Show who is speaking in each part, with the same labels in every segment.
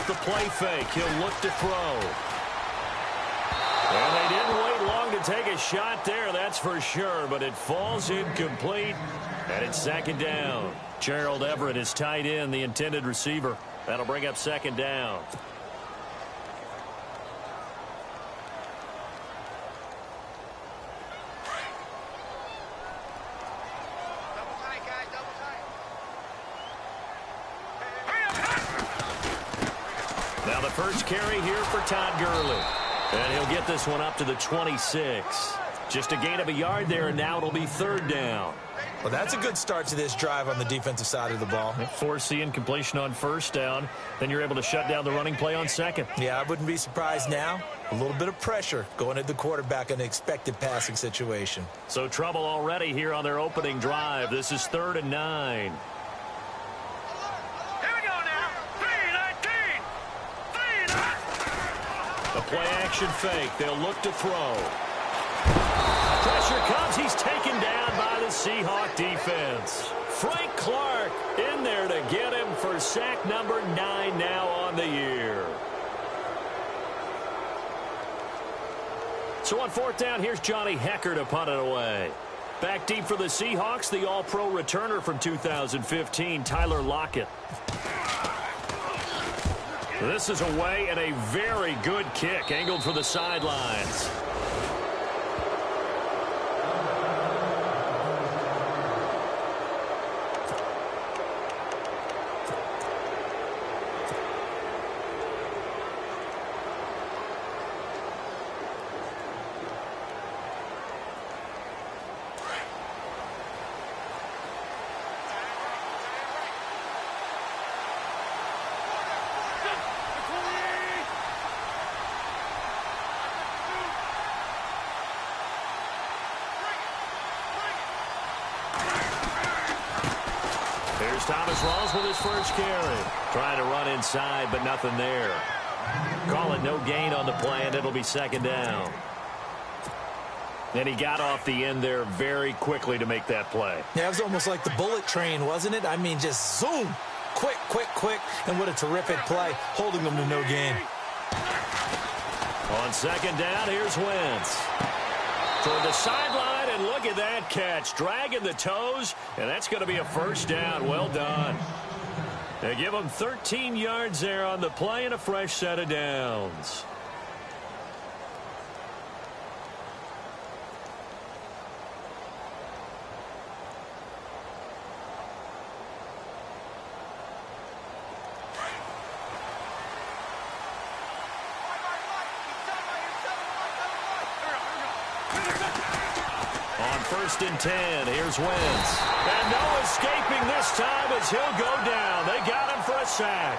Speaker 1: off the play fake. He'll look to throw. And they didn't wait long to take a shot there, that's for sure, but it falls incomplete, and it's second down. Gerald Everett is tight end, the intended receiver. That'll bring up second down. Now the first carry here for Todd Gurley. And he'll get this one up to the 26. Just a gain of a yard there, and now it'll be third down.
Speaker 2: Well, that's a good start to this drive on the defensive side of the ball.
Speaker 1: Force the incompletion on first down. Then you're able to shut down the running play on second.
Speaker 2: Yeah, I wouldn't be surprised now. A little bit of pressure going at the quarterback in an expected passing situation.
Speaker 1: So trouble already here on their opening drive. This is 3rd and 9. A play-action fake. They'll look to throw. Pressure comes. He's taken down by the Seahawk defense. Frank Clark in there to get him for sack number 9 now on the year. So on 4th down, here's Johnny Hecker to punt it away. Back deep for the Seahawks, the all-pro returner from 2015, Tyler Lockett. This is away and a very good kick, angled for the sidelines. Thomas Rawls with his first carry. Trying to run inside, but nothing there. Call it no gain on the play, and it'll be second down. And he got off the end there very quickly to make that play.
Speaker 2: Yeah, it was almost like the bullet train, wasn't it? I mean, just zoom. Quick, quick, quick. And what a terrific play, holding them to no gain.
Speaker 1: On second down, here's Wentz. Toward the sideline, and look at that catch. Dragging the toes, and that's going to be a first down. Well done. They give him 13 yards there on the play and a fresh set of downs. On 1st and 10, here's Wentz. And no escaping this time as he'll go down. They got him for a sack.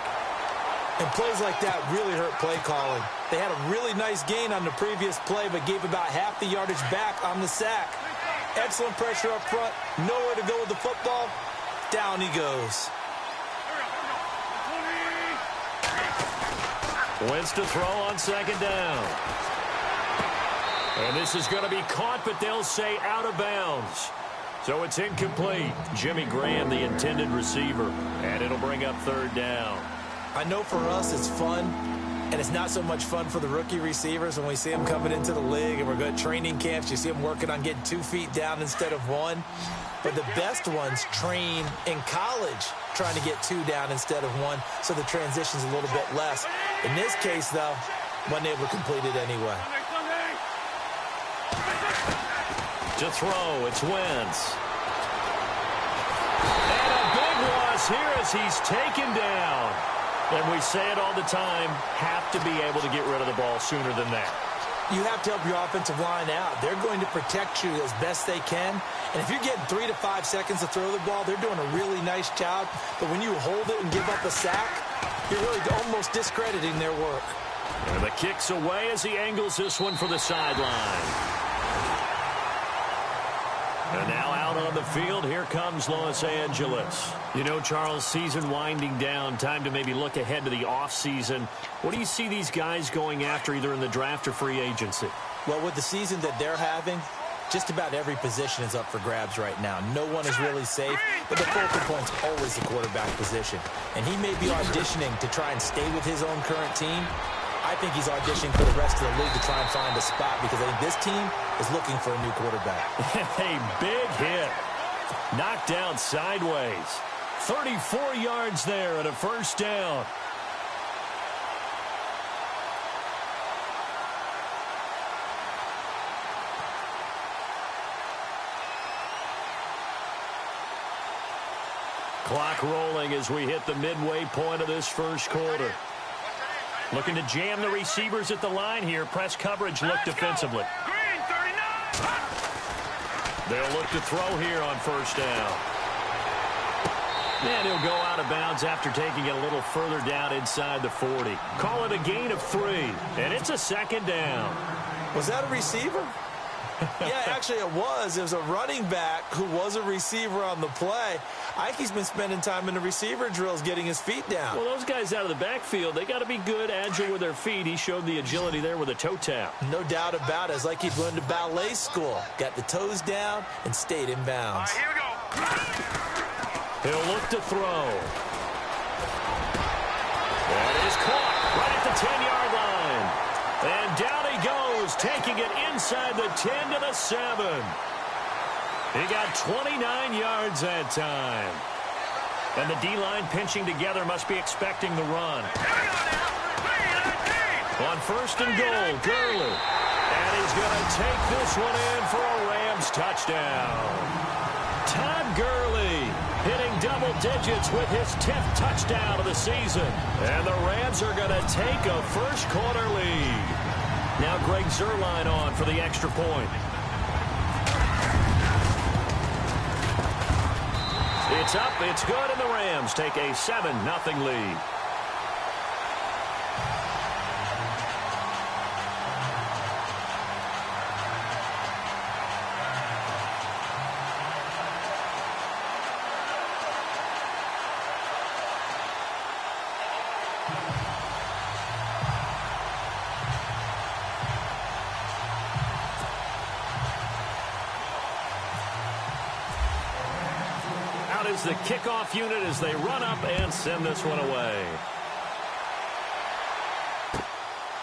Speaker 2: And plays like that really hurt play calling. They had a really nice gain on the previous play, but gave about half the yardage back on the sack. Excellent pressure up front. Nowhere to go with the football. Down he goes.
Speaker 1: Wentz to throw on second down. And this is going to be caught, but they'll say out of bounds. So it's incomplete. Jimmy Graham, the intended receiver. And it'll bring up third down.
Speaker 2: I know for us it's fun, and it's not so much fun for the rookie receivers when we see them coming into the league and we're going to training camps. You see them working on getting 2 feet down instead of 1. But the best ones train in college trying to get 2 down instead of 1, so the transition's a little bit less. In this case, though, wasn't able to complete it anyway.
Speaker 1: To throw, it's Wentz. And a big loss here as he's taken down. And we say it all the time, have to be able to get rid of the ball sooner than that.
Speaker 2: You have to help your offensive line out. They're going to protect you as best they can. And if you're getting 3 to 5 seconds to throw the ball, they're doing a really nice job. But when you hold it and give up a sack, you're really almost discrediting their work.
Speaker 1: And the kick's away as he angles this one for the sideline. And now out on the field, here comes Los Angeles. You know, Charles, season winding down, time to maybe look ahead to the offseason. What do you see these guys going after either in the draft or free agency?
Speaker 2: Well, with the season that they're having, Just about every position is up for grabs right now. No one is really safe, but the focal point's always the quarterback position. And he may be auditioning to try and stay with his own current team. I think he's auditioning for the rest of the league to try and find a spot because I think this team is looking for a new quarterback.
Speaker 1: A big hit. Knocked down sideways. 34 yards there and a first down. Clock rolling as we hit the midway point of this first quarter. Looking to jam the receivers at the line here. Press coverage look defensively. They'll look to throw here on first down. And he'll go out of bounds after taking it a little further down inside the 40. Call it a gain of 3, and it's a second down.
Speaker 2: Was that a receiver? Yeah, actually it was. It was a running back who was a receiver on the play. Ike's been spending time in the receiver drills getting his feet down.
Speaker 1: Well, those guys out of the backfield, they got to be good, agile with their feet. He showed the agility there with a toe tap.
Speaker 2: No doubt about it. It's like he'd gone to ballet school. Got the toes down and stayed in bounds.
Speaker 3: Here we go.
Speaker 1: He'll look to throw. That is caught right at the 10-yard line. And down he goes, taking it inside the 10 to the 7. He got 29 yards that time. And the D-line pinching together must be expecting the run. On first and goal, Gurley. And he's going to take this one in for a Rams touchdown. Todd Gurley hitting double digits with his 10th touchdown of the season. And the Rams are going to take a first quarter lead. Now Greg Zuerlein on for the extra point. It's up, it's good, and the Rams take a 7-0 lead. Is the kickoff unit as they run up and send this one away.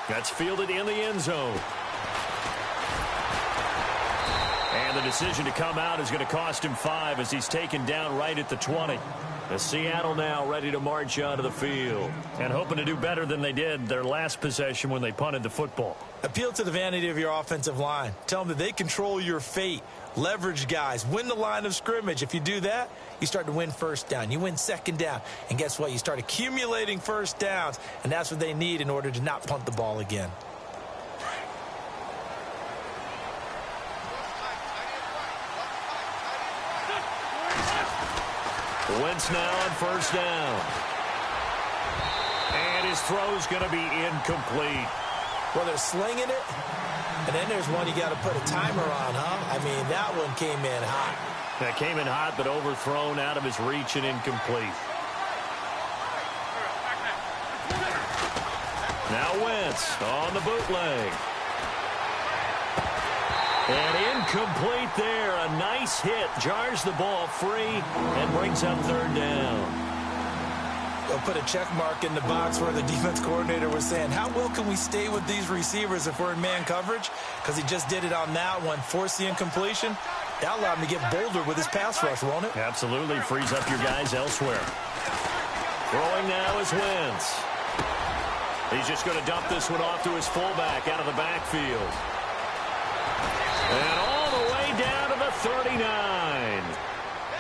Speaker 1: That's fielded in the end zone. And the decision to come out is going to cost him 5 as he's taken down right at the 20. The Seattle now ready to march onto the field and hoping to do better than they did their last possession when they punted the football.
Speaker 2: Appeal to the vanity of your offensive line. Tell them that they control your fate. Leverage guys. Win the line of scrimmage. If you do that, you start to win first down. You win second down. And guess what? You start accumulating first downs. And that's what they need in order to not punt the ball again.
Speaker 1: Wentz now on first down. And his throw's going to be incomplete.
Speaker 2: Well, they're slinging it. And then there's one you got to put a timer on, huh? I mean, that one came in hot.
Speaker 1: That came in hot, but overthrown, out of his reach and incomplete. Now Wentz on the bootleg. And incomplete there. A nice hit. Jars the ball free and brings up third down.
Speaker 2: They'll put a check mark in the box where the defense coordinator was saying, how well can we stay with these receivers if we're in man coverage? Because he just did it on that one. Force the incompletion. That allowed him to get bolder with his pass rush, won't it?
Speaker 1: Absolutely. Frees up your guys elsewhere. Throwing now is Wentz. He's just going to dump this one off to his fullback out of the backfield. And all the way down to the 39.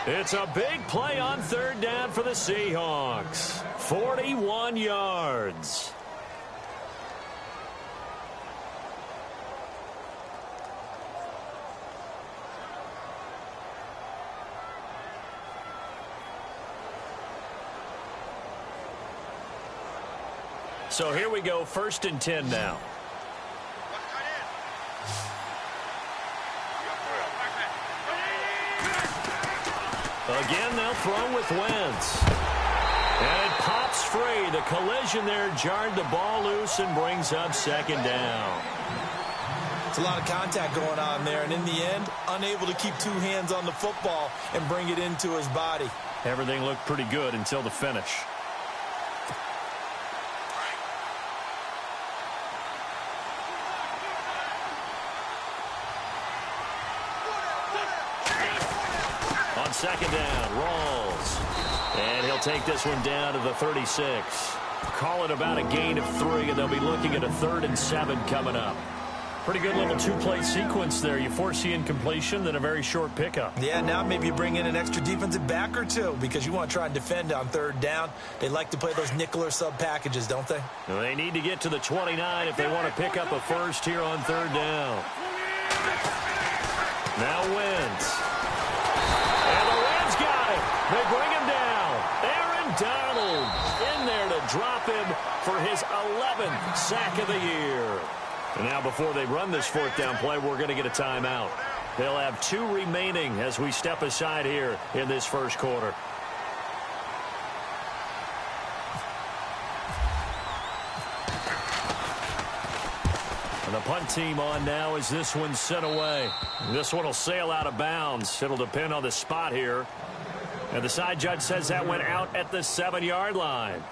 Speaker 1: It's a big play on third down for the Seahawks. 41 yards. So here we go, 1st and 10 now. Again, they'll throw with Wentz. And it pops free. The collision there jarred the ball loose and brings up second down.
Speaker 2: It's a lot of contact going on there, and in the end, unable to keep two hands on the football and bring it into his body.
Speaker 1: Everything looked pretty good until the finish. On second down, Rawls. And he'll take this one down to the 36. Call it about a gain of 3, and they'll be looking at a 3rd and 7 coming up. Pretty good little two-play sequence there. You force the incompletion, then a very short pickup.
Speaker 2: Yeah, now maybe you bring in an extra defensive back or two because you want to try and defend on 3rd down. They like to play those nickel or sub packages, don't they?
Speaker 1: Well, they need to get to the 29 if they want to pick up a first here on 3rd down. Now Wentz. And the Reds got it. They bring him down. Aaron Donald in there to drop him for his 11th sack of the year. And now before they run this 4th down play, we're going to get a timeout. They'll have 2 remaining as we step aside here in this first quarter. And the punt team on now as this one's sent away. This one will sail out of bounds. It'll depend on the spot here. And the side judge says that went out at the 7-yard line.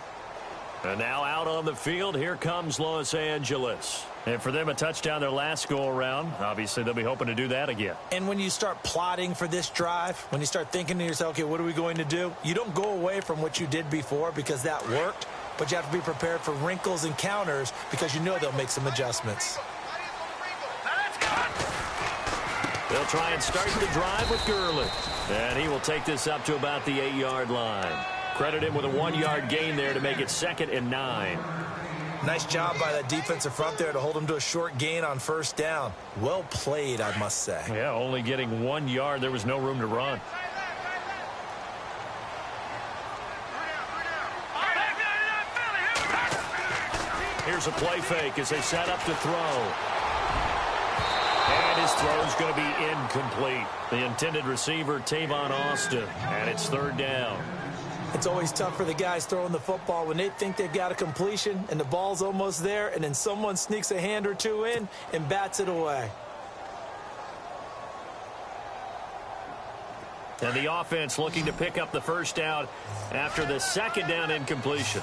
Speaker 1: And now out on the field, here comes Los Angeles. And for them, a touchdown their last go-around. Obviously, they'll be hoping to do that again.
Speaker 2: And when you start plotting for this drive, when you start thinking to yourself, okay, what are we going to do? You don't go away from what you did before because that worked, but you have to be prepared for wrinkles and counters because you know they'll make some adjustments.
Speaker 1: They'll try and start the drive with Gurley. And he will take this up to about the 8-yard line. Credit him with a 1-yard gain there to make it 2nd and 9.
Speaker 2: Nice job by that defensive front there to hold him to a short gain on 1st down. Well played, I must say.
Speaker 1: Yeah, only getting 1 yard. There was no room to run. Here's a play fake as they set up to throw. And his throw's going to be incomplete. The intended receiver, Tavon Austin, and it's 3rd down.
Speaker 2: It's always tough for the guys throwing the football when they think they've got a completion and the ball's almost there, and then someone sneaks a hand or two in and bats it away.
Speaker 1: And the offense looking to pick up the 1st down after the 2nd down incompletion.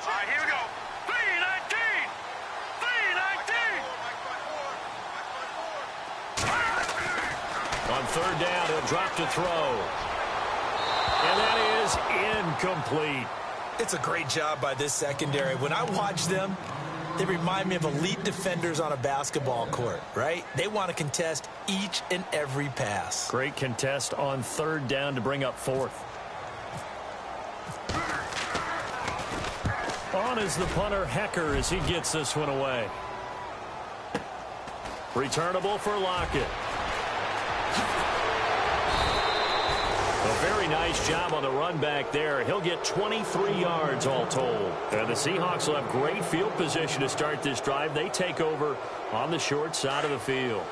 Speaker 3: All right, here we go. 3-19. 3-19.
Speaker 1: On 3rd down, he'll drop to throw. And that is incomplete.
Speaker 2: It's a great job by this secondary. When I watch them, they remind me of elite defenders on a basketball court, right? They want to contest each and every pass.
Speaker 1: Great contest on 3rd down to bring up 4th. On is the punter, Hecker, as he gets this one away. Returnable for Lockett. A very nice job on the run back there. He'll get 23 yards all told. And the Seahawks will have great field position to start this drive. They take over on the short side of the field.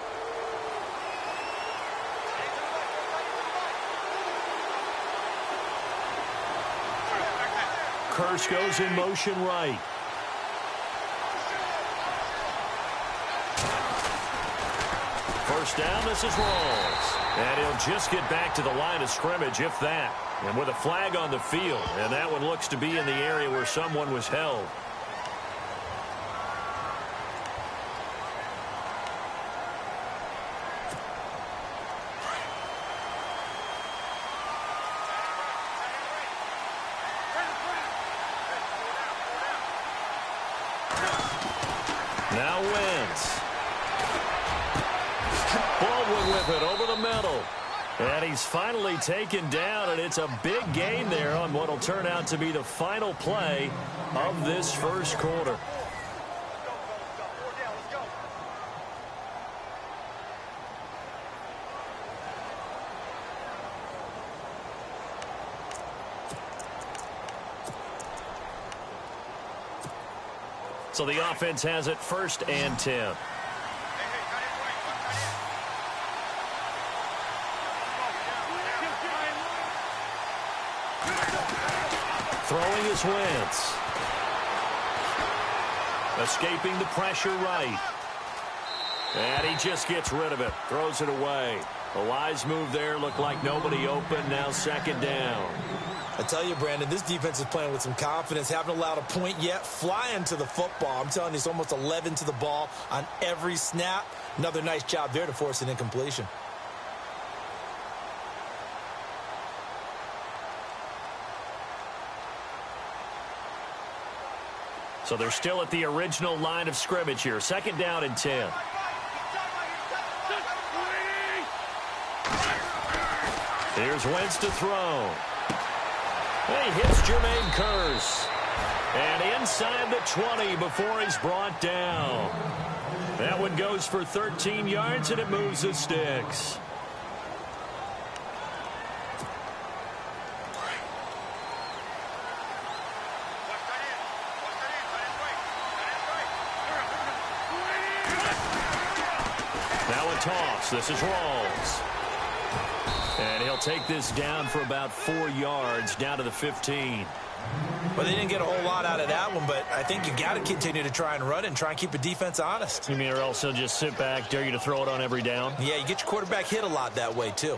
Speaker 1: Kearse goes in motion right. First down, this is Rawls. And he'll just get back to the line of scrimmage, if that. And with a flag on the field. And that one looks to be in the area where someone was held. Now Wentz. Baldwin with it over the middle. And he's finally taken down, and it's a big gain there on what will turn out to be the final play of this first quarter. So the offense has it 1st and 10. Throwing is Wentz. Escaping the pressure right. And he just gets rid of it. Throws it away. A wise move there. Looked like nobody open. Now second down.
Speaker 2: I tell you, Brandon, this defense is playing with some confidence. Haven't allowed a point yet. Flying to the football. I'm telling you, it's almost 11 to the ball on every snap. Another nice job there to force an incompletion.
Speaker 1: So they're still at the original line of scrimmage here. Second down and 10. Here's Wentz to throw. He hits Jermaine Kearse. And inside the 20 before he's brought down. That one goes for 13 yards, and it moves the sticks. Now a toss. This is Rawls. And he'll take this down for about 4 yards, down to the 15.
Speaker 2: Well, they didn't get a whole lot out of that one, but I think you got to continue to try and run and try and keep the defense honest.
Speaker 1: You mean or else they'll just sit back, dare you to throw it on every down?
Speaker 2: Yeah, you get your quarterback hit a lot that way, too.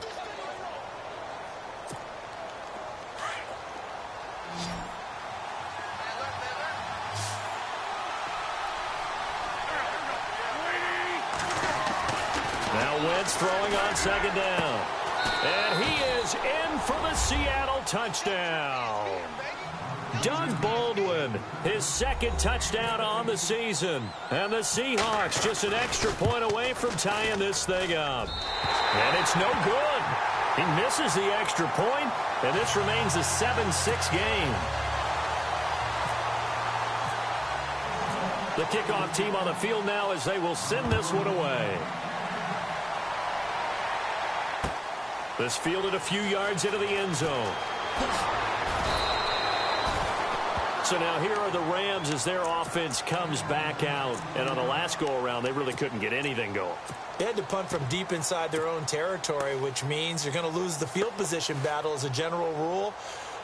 Speaker 1: Now Wentz throwing on second down. And he is in for the Seattle touchdown. Doug Baldwin, his second touchdown on the season. And the Seahawks just an extra point away from tying this thing up. And it's no good. He misses the extra point, and this remains a 7-6 game. The kickoff team on the field now as they will send this one away. This fielded a few yards into the end zone. So now here are the Rams as their offense comes back out. And on the last go-around, they really couldn't get anything going.
Speaker 2: They had to punt from deep inside their own territory, which means you're going to lose the field position battle as a general rule.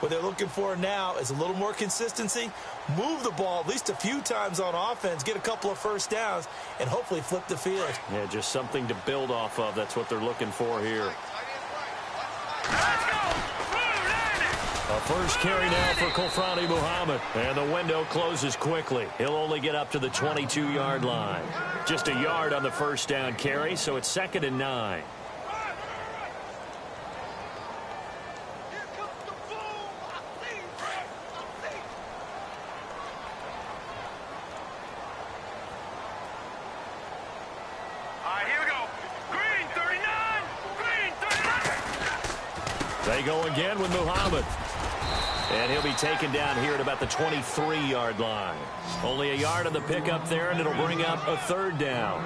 Speaker 2: What they're looking for now is a little more consistency, move the ball at least a few times on offense, get a couple of first downs, and hopefully flip the field.
Speaker 1: Yeah, just something to build off of. That's what they're looking for here. A first carry now for Kofrani Muhammad. And the window closes quickly. He'll only get up to the 22-yard line. Just a yard on the first down carry, so it's 2nd and 9. They go again with Muhammad. And he'll be taken down here at about the 23-yard line. Only a yard on the pickup there, and it'll bring up a 3rd down.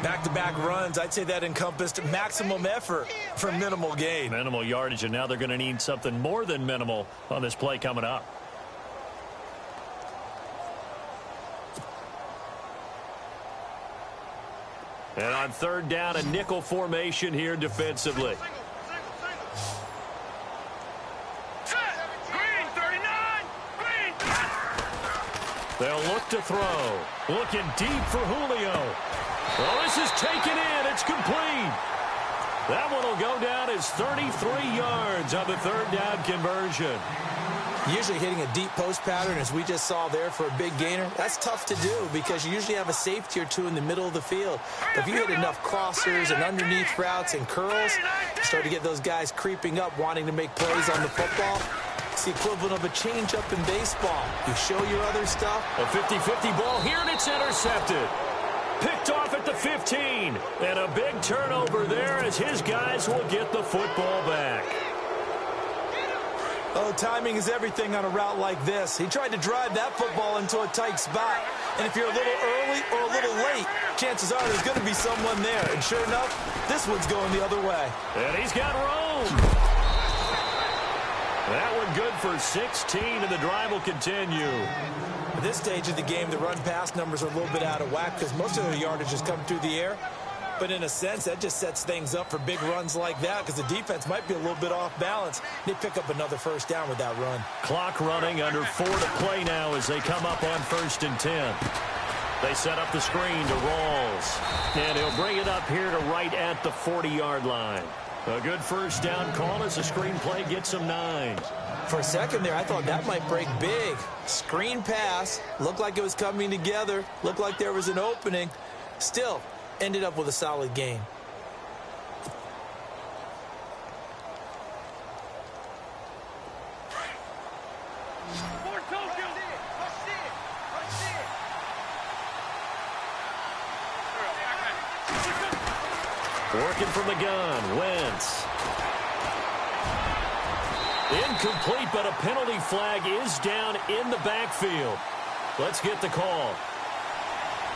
Speaker 2: Back-to-back runs, I'd say that encompassed maximum effort for minimal gain.
Speaker 1: Minimal yardage, and now they're going to need something more than minimal on this play coming up. And on 3rd down, a nickel formation here defensively. They'll look to throw. Looking deep for Julio. Well, this is taken in. It's complete. That one will go down as 33 yards on the 3rd down conversion.
Speaker 2: Usually hitting a deep post pattern, as we just saw there for a big gainer, that's tough to do because you usually have a safety or two in the middle of the field. But if you hit enough crossers and underneath routes and curls, you start to get those guys creeping up, wanting to make plays on the football. It's the equivalent of a change-up in baseball. You show your other stuff.
Speaker 1: A 50-50 ball here, and it's intercepted. Picked off at the 15. And a big turnover there as his guys will get the football back.
Speaker 2: Oh, timing is everything on a route like this. He tried to drive that football into a tight spot. And if you're a little early or a little late, chances are there's going to be someone there. And sure enough, this one's going the other way.
Speaker 1: And he's got room. That one good for 16, and the drive will continue.
Speaker 2: At this stage of the game, the run-pass numbers are a little bit out of whack because most of their yardage has come through the air. But in a sense, that just sets things up for big runs like that because the defense might be a little bit off balance. They pick up another first down with that run.
Speaker 1: Clock running under 4 to play now as they come up on 1st and 10. They set up the screen to Rawls. And he'll bring it up here to right at the 40-yard line. A good first down call as the screen play gets him 9.
Speaker 2: For a second there, I thought that might break big. Screen pass. Looked like it was coming together. Looked like there was an opening. Still, ended up with a solid game.
Speaker 1: Working from the gun, Wentz. Incomplete, but a penalty flag is down in the backfield. Let's get the call.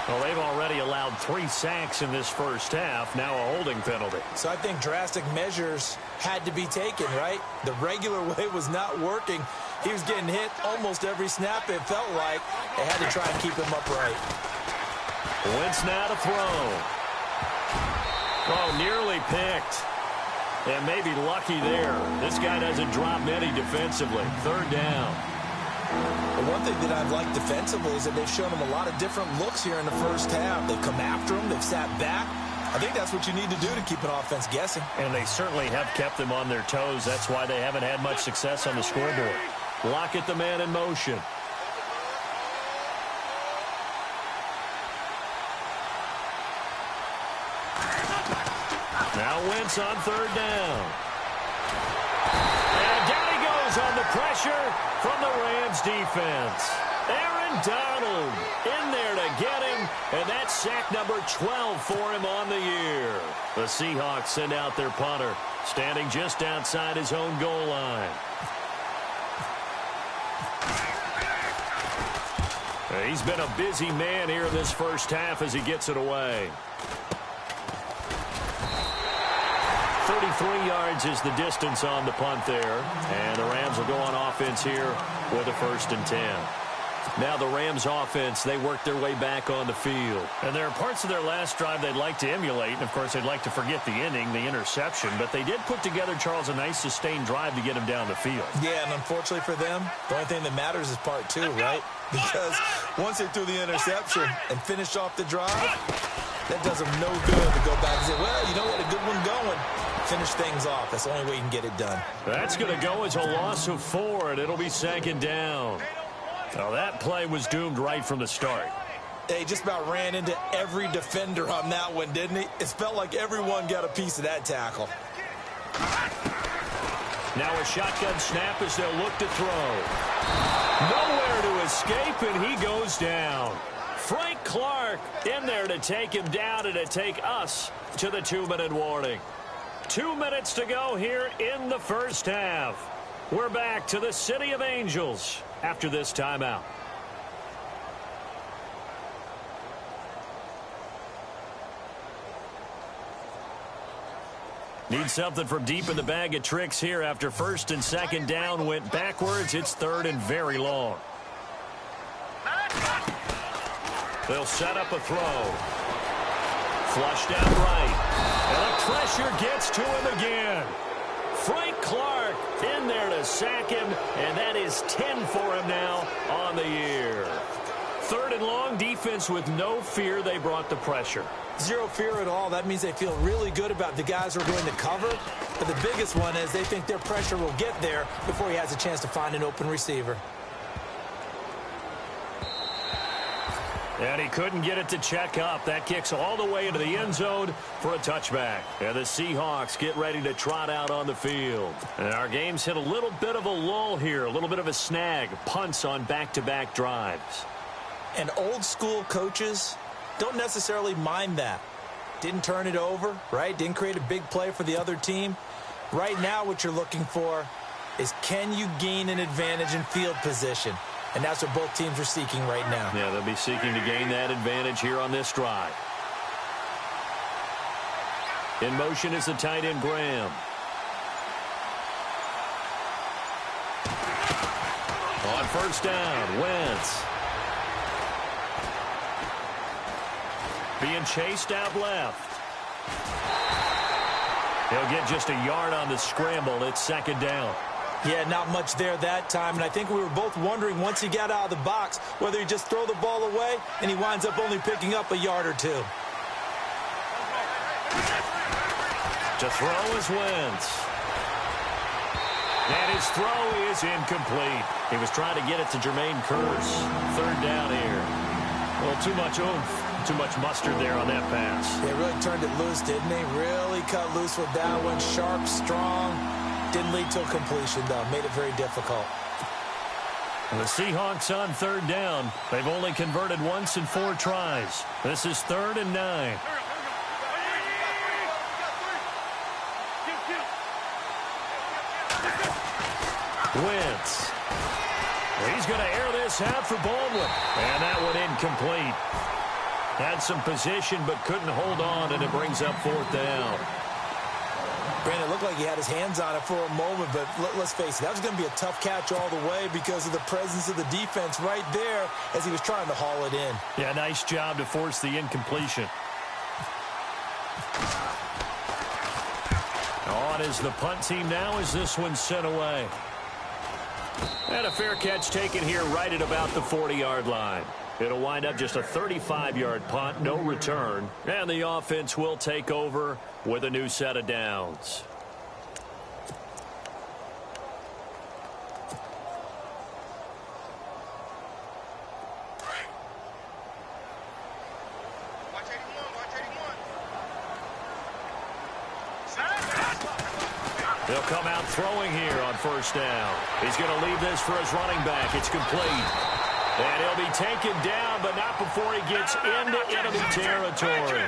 Speaker 1: Well, they've already allowed 3 sacks in this first half. Now a holding penalty.
Speaker 2: So I think drastic measures had to be taken, right? The regular way was not working. He was getting hit almost every snap, it felt like. They had to try and keep him upright.
Speaker 1: Wentz now to throw. Oh, nearly picked. And maybe lucky there. This guy doesn't drop many defensively. Third down.
Speaker 2: The one thing that I've liked defensively is that they've shown him a lot of different looks here in the first half. They've come after him. They've sat back. I think that's what you need to do to keep an offense guessing.
Speaker 1: And they certainly have kept them on their toes. That's why they haven't had much success on the scoreboard. Lockett the man in motion. Now Wentz on third down. And down he goes on the pressure from the Rams defense. Aaron Donald in there to get him, and that's sack number 12 for him on the year. The Seahawks send out their punter, standing just outside his own goal line. He's been a busy man here in this first half as he gets it away. 33 yards is the distance on the punt there. And the Rams will go on offense here with a 1st and 10. Now the Rams offense, they work their way back on the field. And there are parts of their last drive they'd like to emulate. And, of course, they'd like to forget the ending, the interception. But they did put together, Charles, a nice sustained drive to get him down the field.
Speaker 2: Yeah, and unfortunately for them, the only thing that matters is part 2, right? Because once they threw the interception and finished off the drive, that does them no good to go back and say, well, you know what, a good one going. Finish things off. That's the only way you can get it done.
Speaker 1: That's going to go as a loss of 4, and it'll be 2nd down. Now, that play was doomed right from the start.
Speaker 2: They just about ran into every defender on that one, didn't he? It felt like everyone got a piece of that tackle.
Speaker 1: Now a shotgun snap as they'll look to throw. Nowhere to escape, and he goes down. Frank Clark in there to take him down and to take us to the 2-minute warning. 2 minutes to go here in the first half. We're back to the City of Angels after this timeout. Need something from deep in the bag of tricks here after 1st and 2nd down went backwards. It's 3rd and very long. They'll set up a throw. Flushed out right. And the pressure gets to him again. Frank Clark in there to sack him, and that is 10 for him now on the year. 3rd and long, defense with no fear. They brought the pressure.
Speaker 2: Zero fear at all. That means they feel really good about the guys who are going to cover. But the biggest one is they think their pressure will get there before he has a chance to find an open receiver.
Speaker 1: And he couldn't get it to check up. That kicks all the way into the end zone for a touchback. And the Seahawks get ready to trot out on the field. And our game's hit a little bit of a lull here, a little bit of a snag. Punts on back-to-back drives.
Speaker 2: And old school coaches don't necessarily mind that. Didn't turn it over, right? Didn't create a big play for the other team. Right now what you're looking for is, can you gain an advantage in field position? And that's what both teams are seeking right now.
Speaker 1: Yeah, they'll be seeking to gain that advantage here on this drive. In motion is the tight end, Graham. On 1st down, Wentz. Being chased out left. He'll get just a yard on the scramble. It's 2nd down.
Speaker 2: Yeah, not much there that time, and I think we were both wondering once he got out of the box whether he'd just throw the ball away, and he winds up only picking up a yard or two.
Speaker 1: To throw is Wentz. And his throw is incomplete. He was trying to get it to Jermaine Kearse. Third down here. Well, too much oomph. Too much mustard there on that pass.
Speaker 2: They really turned it loose, didn't they? Really cut loose with that one. Sharp, strong. Didn't lead to a completion, though. Made it very difficult.
Speaker 1: The Seahawks on third down. They've only converted once in 4 tries. This is 3rd and 9. Wentz. He's going to air this out for Baldwin. And that one incomplete. Had some position but couldn't hold on, and it brings up 4th down.
Speaker 2: Brandon, it looked like he had his hands on it for a moment, but let's face it, that was going to be a tough catch all the way because of the presence of the defense right there as he was trying to haul it in.
Speaker 1: Yeah, nice job to force the incompletion. On is the punt team now as this one's sent away. And a fair catch taken here right at about the 40-yard line. It'll wind up just a 35-yard punt, no return. And the offense will take over with a new set of downs. They'll come out throwing here on first down. He's going to leave this for his running back. It's complete. And he'll be taken down, but not before he gets into enemy territory.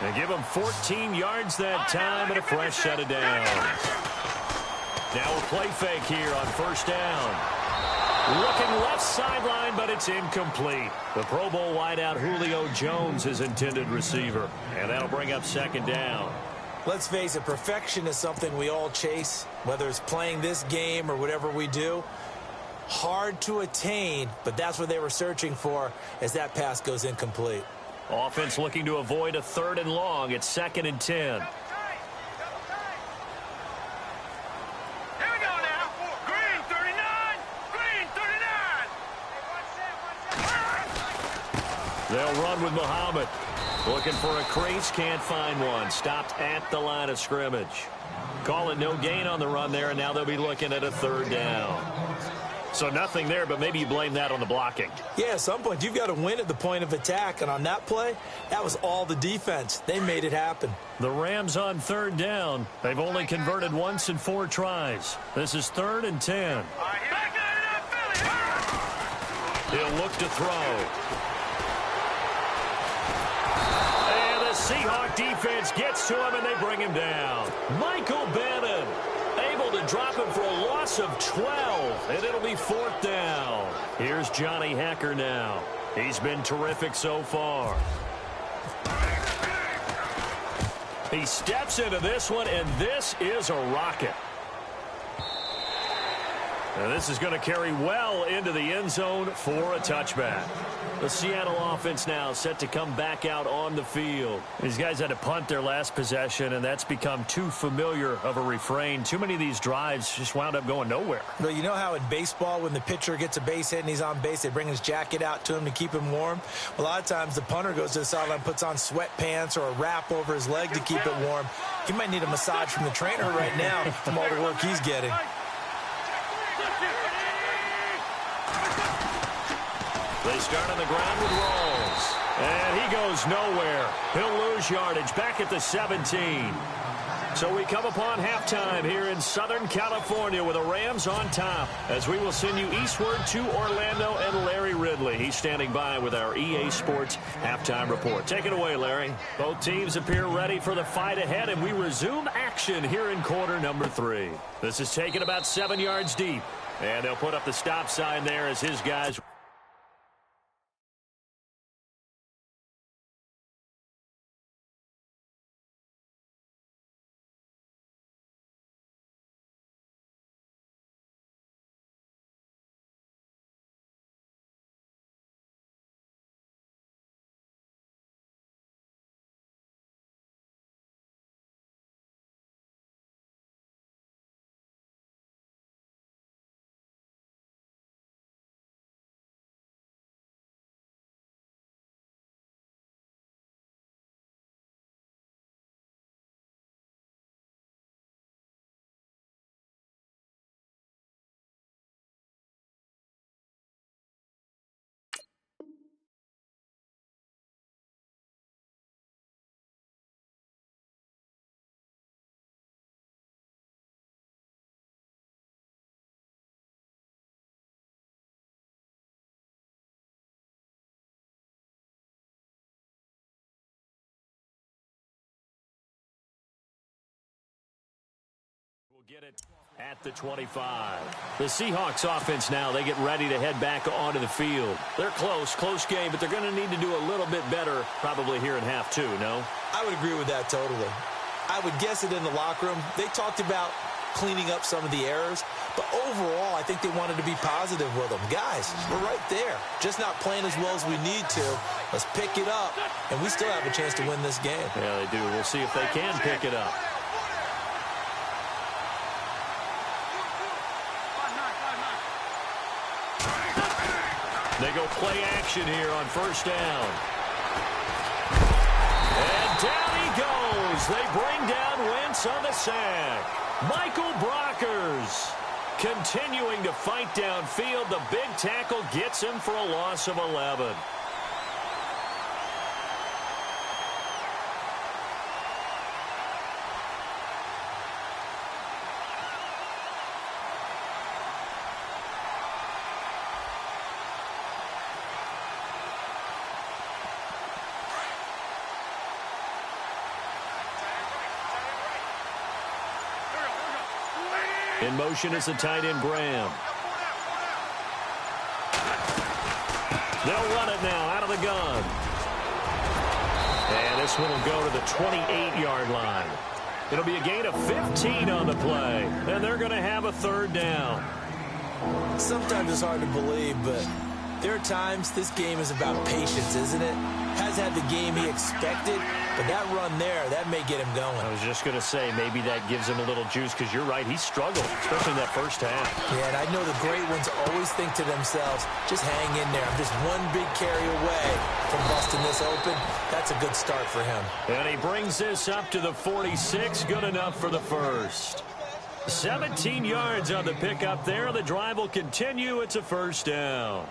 Speaker 1: They give him 14 yards that time and a fresh set of downs. Now a play fake here on first down. Looking left sideline, but it's incomplete. The Pro Bowl wideout Julio Jones is intended receiver. And that'll bring up 2nd down.
Speaker 2: Let's face it, perfection is something we all chase, whether it's playing this game or whatever we do. Hard to attain, but that's what they were searching for as that pass goes incomplete.
Speaker 1: Offense looking to avoid a 3rd and long. It's 2nd and 10.
Speaker 3: Here we go now. Green 39. Green 39.
Speaker 1: They'll run with Muhammad. Looking for a crease, can't find one. Stopped at the line of scrimmage. Call it no gain on the run there, and now they'll be looking at a 3rd down. So nothing there, but maybe you blame that on the blocking.
Speaker 2: Yeah, at some point, you've got to win at the point of attack. And on that play, that was all the defense. They made it happen.
Speaker 1: The Rams on 3rd down. They've only converted once in 4 tries. This is 3rd and 10. He'll look to throw. And the Seahawk defense gets to him, and they bring him down. Michael Bannon able to drop him for a loss of 12, and it'll be 4th down. Here's Johnny Hacker now. He's been terrific so far. He steps into this one, and this is a rocket. Now this is going to carry well into the end zone for a touchback. The Seattle offense now set to come back out on the field. These guys had to punt their last possession, and that's become too familiar of a refrain. Too many of these drives just wound up going nowhere.
Speaker 2: But you know how in baseball, when the pitcher gets a base hit and he's on base, they bring his jacket out to him to keep him warm? A lot of times the punter goes to the sideline, puts on sweatpants or a wrap over his leg to keep it warm. He might need a massage from the trainer right now from all the work he's getting.
Speaker 1: They start on the ground with Rawls. And he goes nowhere. He'll lose yardage back at the 17. So we come upon halftime here in Southern California with the Rams on top as we will send you eastward to Orlando and Larry Ridley. He's standing by with our EA Sports halftime report. Take it away, Larry. Both teams appear ready for the fight ahead, and we resume action here in quarter number 3. This is taken about 7 yards deep, and they'll put up the stop sign there as his guys get it at the 25. The Seahawks offense now, they get ready to head back onto the field. They're close game, but they're going to need to do a little bit better probably here in half two, no?
Speaker 2: I would agree with that totally. I would guess it in the locker room. They talked about cleaning up some of the errors, but overall, I think they wanted to be positive with them. Guys, we're right there. Just not playing as well as we need to. Let's pick it up, and we still have a chance to win this game.
Speaker 1: Yeah, they do. We'll see if they can pick it up. They go play action here on first down. And down he goes. They bring down Wentz on the sack. Michael Brockers continuing to fight downfield. The big tackle gets him for a loss of 11. In motion is the tight end, Graham. They'll run it now out of the gun. And this one will go to the 28-yard line. It'll be a gain of 15 on the play. And they're going to have a third down.
Speaker 2: Sometimes it's hard to believe, but there are times this game is about patience, isn't it? Has had the game he expected, but that run there, that may get him going.
Speaker 1: I was just going to say, maybe that gives him a little juice, because you're right, he struggled, especially in that first half.
Speaker 2: Yeah, and I know the great ones always think to themselves, just hang in there. I'm just one big carry away from busting this open. That's a good start for him.
Speaker 1: And he brings this up to the 46, good enough for the first. 17 yards on the pickup there. The drive will continue. It's a first down.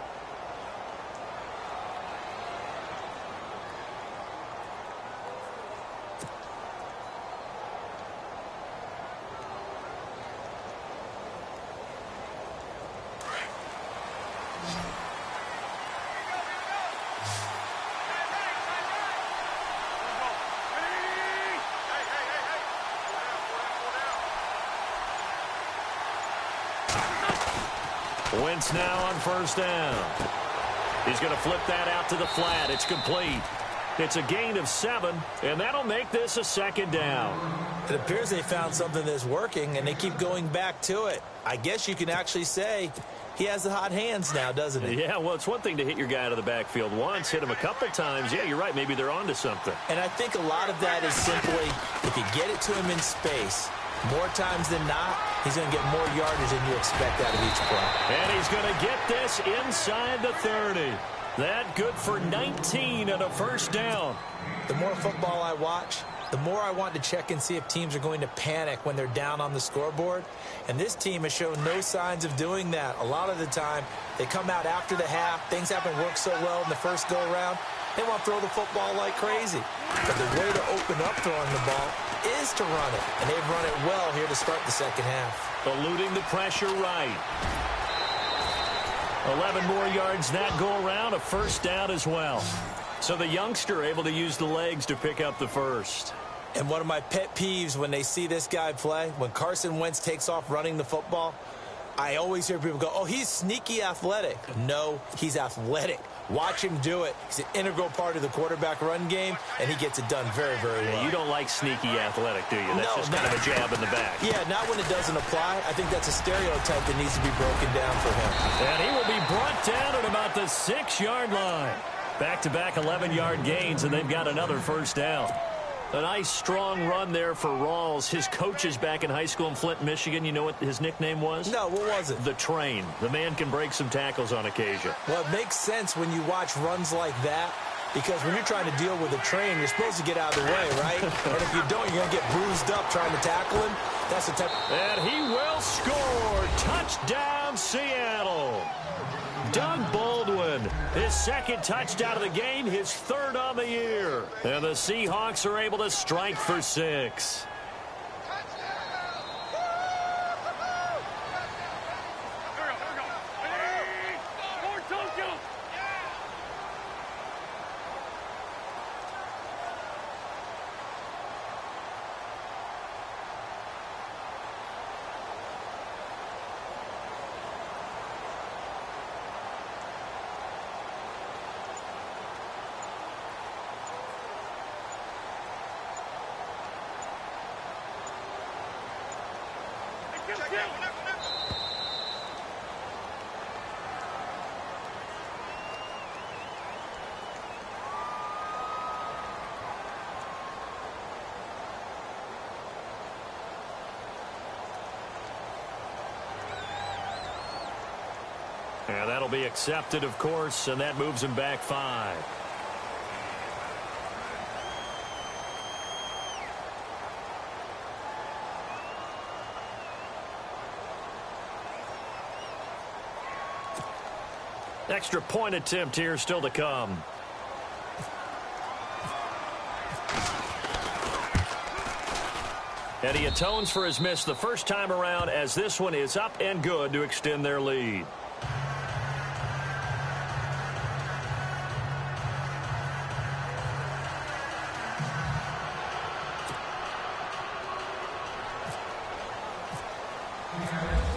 Speaker 1: Wentz now on first down. He's going to flip that out to the flat. It's complete. It's a gain of 7, and that'll make this a second down.
Speaker 2: It appears they found something that's working, and they keep going back to it. I guess you can actually say he has the hot hands now, doesn't he?
Speaker 1: Yeah, well, it's one thing to hit your guy out of the backfield once, hit him a couple times. Yeah, you're right. Maybe they're onto something.
Speaker 2: And I think a lot of that is simply if you get it to him in space, more times than not, he's going to get more yardage than you expect out of each play.
Speaker 1: And he's going to get this inside the 30. That good for 19 and a first down.
Speaker 2: The more football I watch, the more I want to check and see if teams are going to panic when they're down on the scoreboard. And this team has shown no signs of doing that. A lot of the time, they come out after the half. Things haven't worked so well in the first go-around. They want to throw the football like crazy. But the way to open up throwing the ball is to run it. And they've run it well here to start the second half.
Speaker 1: Eluding the pressure right. 11 more yards that go around, a first down as well. So the youngster able to use the legs to pick up the first.
Speaker 2: And one of my pet peeves when they see this guy play, when Carson Wentz takes off running the football, I always hear people go, oh, he's sneaky athletic. No, he's athletic. Watch him do it. He's an integral part of the quarterback run game, and he gets it done very, very well.
Speaker 1: You don't like sneaky athletic, do you? That's just kind of a jab in the back.
Speaker 2: Yeah, not when it doesn't apply. I think that's a stereotype that needs to be broken down for him.
Speaker 1: And he will be brought down at about the 6-yard line. Back-to-back 11-yard gains, and they've got another first down. A nice, strong run there for Rawls. His coaches back in high school in Flint, Michigan, you know what his nickname was?
Speaker 2: No, what was it?
Speaker 1: The Train. The man can break some tackles on occasion.
Speaker 2: Well, it makes sense when you watch runs like that, because when you're trying to deal with a train, you're supposed to get out of the way, right? And if you don't, you're going to get bruised up trying to tackle him. That's the type.
Speaker 1: And he will score. Touchdown, Seattle. Doug Baldwin, his second touchdown of the game, his third on the year. And the Seahawks are able to strike for 6. And that'll be accepted, of course, and that moves him back 5. Extra point attempt here still to come. And he atones for his miss the first time around, as this one is up and good to extend their lead.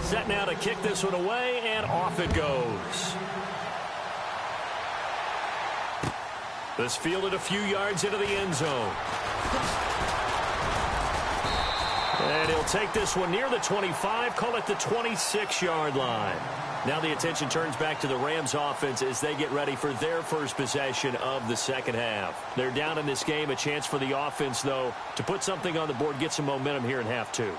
Speaker 1: Set now to kick this one away, and off it goes. This fielded a few yards into the end zone. And he'll take this one near the 25, call it the 26-yard line. Now the attention turns back to the Rams offense as they get ready for their first possession of the second half. They're down in this game, a chance for the offense, though, to put something on the board, get some momentum here in half 2.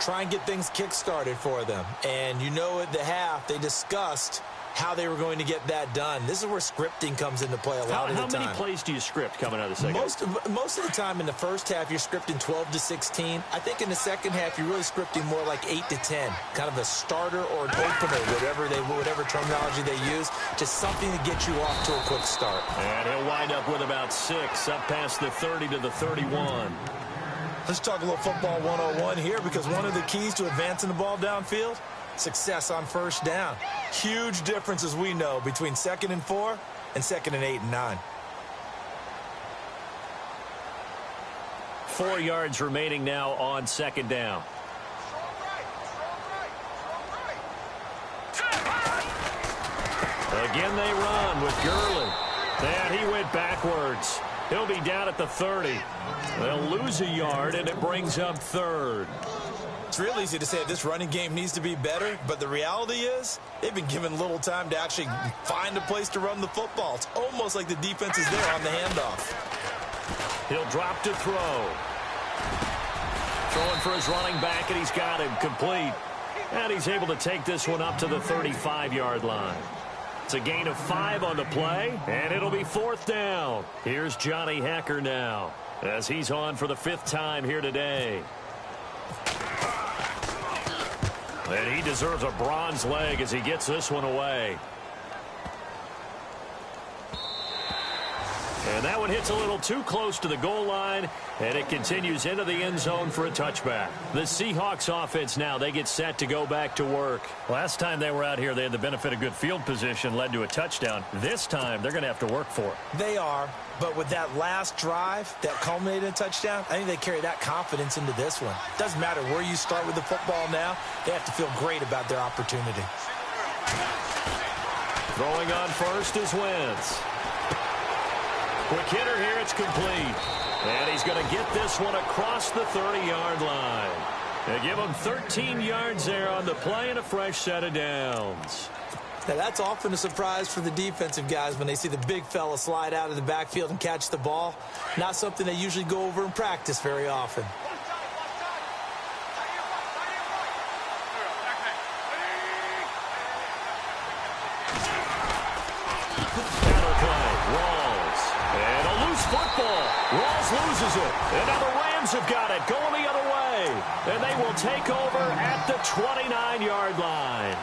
Speaker 2: Try and get things kick-started for them. And you know at the half, they discussed how they were going to get that done. This is where scripting comes into play a lot of the time.
Speaker 1: How many plays do you script coming out of the second half?
Speaker 2: Most of the time in the first half, you're scripting 12 to 16. I think in the second half, you're really scripting more like 8 to 10. Kind of a starter or an opener, whatever terminology they use. Just something to get you off to a quick start.
Speaker 1: And he'll wind up with about 6, up past the 30 to the 31.
Speaker 2: Let's talk a little football 101 here, because one of the keys to advancing the ball downfield, success on first down. Huge difference, as we know, between 2nd and 4 and 2nd and 8 and 9.
Speaker 1: 4 yards remaining now on second down. Again they run with Gurley. And he went backwards. He'll be down at the 30. They'll lose a yard, and it brings up 3rd.
Speaker 2: It's real easy to say this running game needs to be better, but the reality is they've been given little time to actually find a place to run the football. It's almost like the defense is there on the handoff.
Speaker 1: He'll drop to throw. Throwing for his running back, and he's got him complete. And he's able to take this one up to the 35-yard line. It's a gain of 5 on the play, and it'll be 4th down. Here's Johnny Hacker now, as he's on for the 5th time here today. And he deserves a bronze leg as he gets this one away. And that one hits a little too close to the goal line, and it continues into the end zone for a touchback. The Seahawks offense now, they get set to go back to work. Last time they were out here, they had the benefit of good field position, led to a touchdown. This time, they're going to have to work for it.
Speaker 2: They are, but with that last drive that culminated in a touchdown, I think they carry that confidence into this one. Doesn't matter where you start with the football now, they have to feel great about their opportunity.
Speaker 1: Throwing on first is Wentz. Quick hitter here, it's complete. And he's going to get this one across the 30-yard line. They give him 13 yards there on the play and a fresh set of downs.
Speaker 2: Now, that's often a surprise for the defensive guys when they see the big fella slide out of the backfield and catch the ball. Not something they usually go over in practice very often.
Speaker 1: Football. Rawls loses it. And now the Rams have got it. Going the other way. And they will take over at the 29-yard line.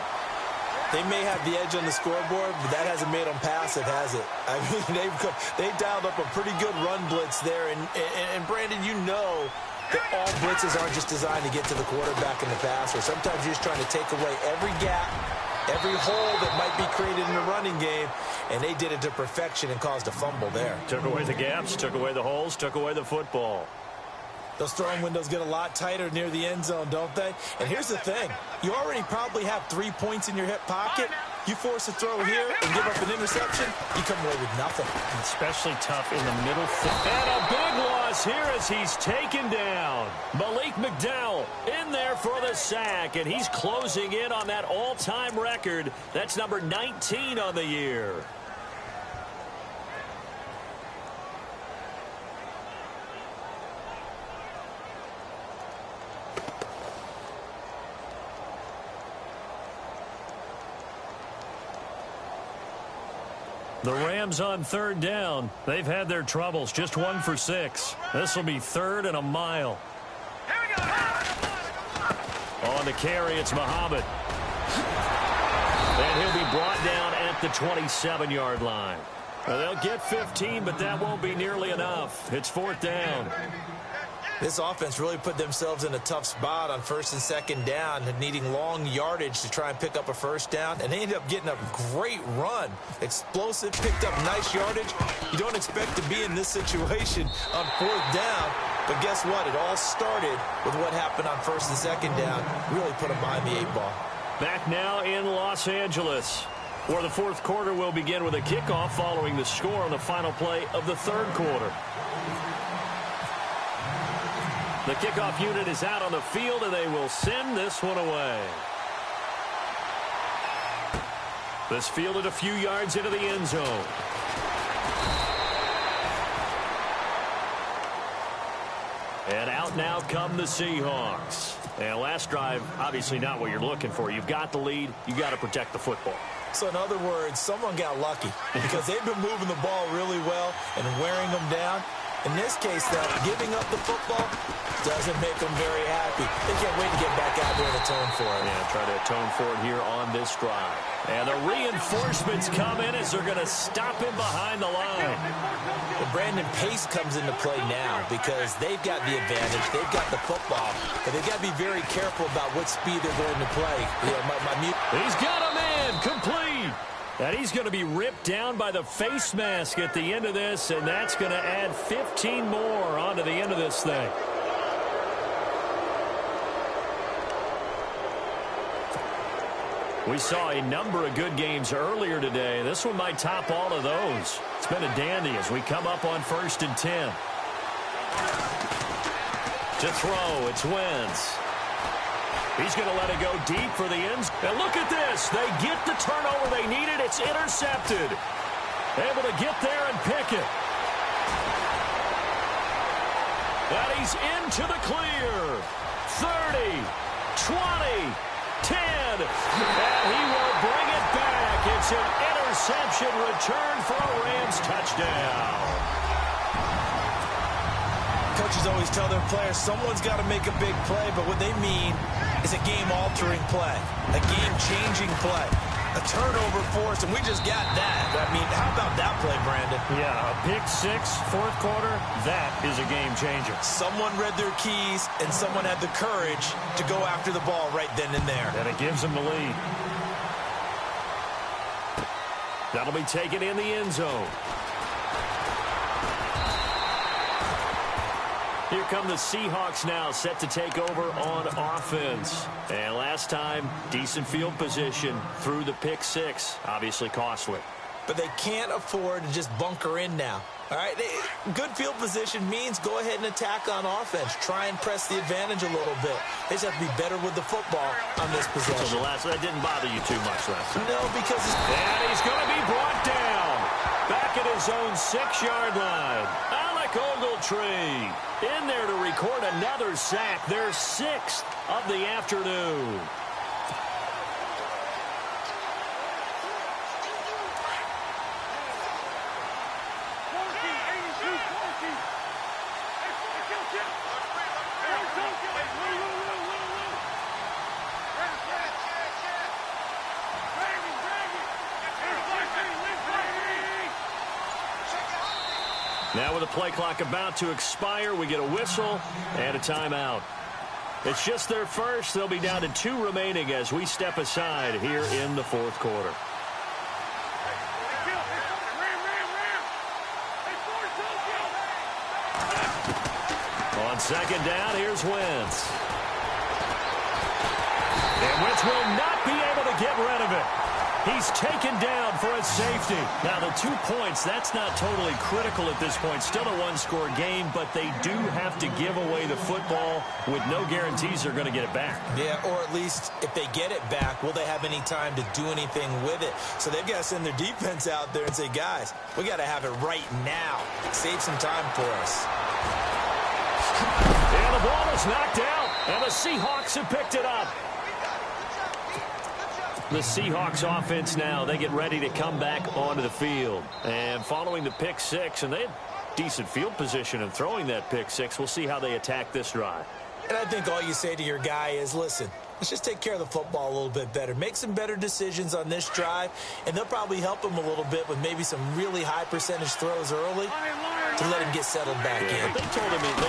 Speaker 2: They may have the edge on the scoreboard, but that hasn't made them passive, has it? I mean, they dialed up a pretty good run blitz there. And Brandon, you know that all blitzes aren't just designed to get to the quarterback in the passer. Sometimes you're just trying to take away every gap, every hole that might be created in the running game, and they did it to perfection and caused a fumble there.
Speaker 1: Took away the gaps, took away the holes, took away the football.
Speaker 2: Those throwing windows get a lot tighter near the end zone, don't they? And here's the thing. You already probably have 3 points in your hip pocket. You force a throw here and give up an interception, you come away with nothing.
Speaker 1: Especially tough in the middle. And a big loss here as he's taken down. Malik McDowell in there for the sack, and he's closing in on that all-time record. That's number 19 on the year. The Rams on third down. They've had their troubles. Just 1 for 6. This will be 3rd and a mile. On the carry, it's Muhammad. And he'll be brought down at the 27-yard line. They'll get 15, but that won't be nearly enough. It's 4th down.
Speaker 2: This offense really put themselves in a tough spot on 1st and 2nd down, needing long yardage to try and pick up a 1st down, and they ended up getting a great run. Explosive, picked up nice yardage. You don't expect to be in this situation on 4th down, but guess what? It all started with what happened on 1st and 2nd down. Really put them behind the 8 ball.
Speaker 1: Back now in Los Angeles, where the 4th quarter will begin with a kickoff following the score on the final play of the 3rd quarter. The kickoff unit is out on the field, and they will send this one away. This fielded a few yards into the end zone. And out now come the Seahawks. And last drive, obviously not what you're looking for. You've got the lead. You've got to protect the football.
Speaker 2: So in other words, someone got lucky because they've been moving the ball really well and wearing them down. In this case, though, giving up the football doesn't make them very happy. They can't wait to get back out there and atone for it.
Speaker 1: Yeah, try to atone for it here on this drive. And the reinforcements come in as they're going to stop him behind the line.
Speaker 2: Well, Brandon, pace comes into play now because they've got the advantage. They've got the football. But they've got to be very careful about what speed they're going to play.
Speaker 1: He's got a man complete. And he's going to be ripped down by the face mask at the end of this, and that's going to add 15 more onto the end of this thing. We saw a number of good games earlier today. This one might top all of those. It's been a dandy as we come up on 1st and 10. To throw, it's Wentz. He's going to let it go deep for the ends. And look at this. They get the turnover they needed. It's intercepted. Able to get there and pick it. And he's into the clear. 30, 20, 10. And he will bring it back. It's an interception return for a Rams touchdown.
Speaker 2: Coaches always tell their players someone's got to make a big play, but what they mean is a game-altering play, a game-changing play, a turnover force, and we just got that. I mean, how about that play, Brandon?
Speaker 1: Yeah, a pick 6, 4th quarter, that is a game-changer.
Speaker 2: Someone read their keys, and someone had the courage to go after the ball right then and there.
Speaker 1: And it gives them the lead. That'll be taken in the end zone. Here come the Seahawks now, set to take over on offense. And last time, decent field position through the pick 6. Obviously costly.
Speaker 2: But they can't afford to just bunker in now. All right, good field position means go ahead and attack on offense. Try and press the advantage a little bit. They just have to be better with the football on this possession.
Speaker 1: So that didn't bother you too much, Les?
Speaker 2: No, because
Speaker 1: and he's going to be brought down back at his own 6-yard line. Alec Ogletree in there to record another sack. Their 6th of the afternoon. Now with the play clock about to expire, we get a whistle and a timeout. It's just their first. They'll be down to 2 remaining as we step aside here in the 4th quarter. On On second down, here's Wentz. And Wentz will not be able to get rid of it. He's taken down for a safety. Now, the 2 points, that's not totally critical at this point. Still a one-score game, but they do have to give away the football with no guarantees they're going to get it back.
Speaker 2: Yeah, or at least if they get it back, will they have any time to do anything with it? So they've got to send their defense out there and say, guys, we got to have it right now. Save some time for us.
Speaker 1: And the ball is knocked out, and the Seahawks have picked it up. The Seahawks offense now, they get ready to come back onto the field. And following the pick six, and they had decent field position in throwing that pick six, we'll see how they attack this drive.
Speaker 2: And I think all you say to your guy is, listen, let's just take care of the football a little bit better. Make some better decisions on this drive, and they'll probably help him a little bit with maybe some really high percentage throws early to let him get settled back in.
Speaker 1: But they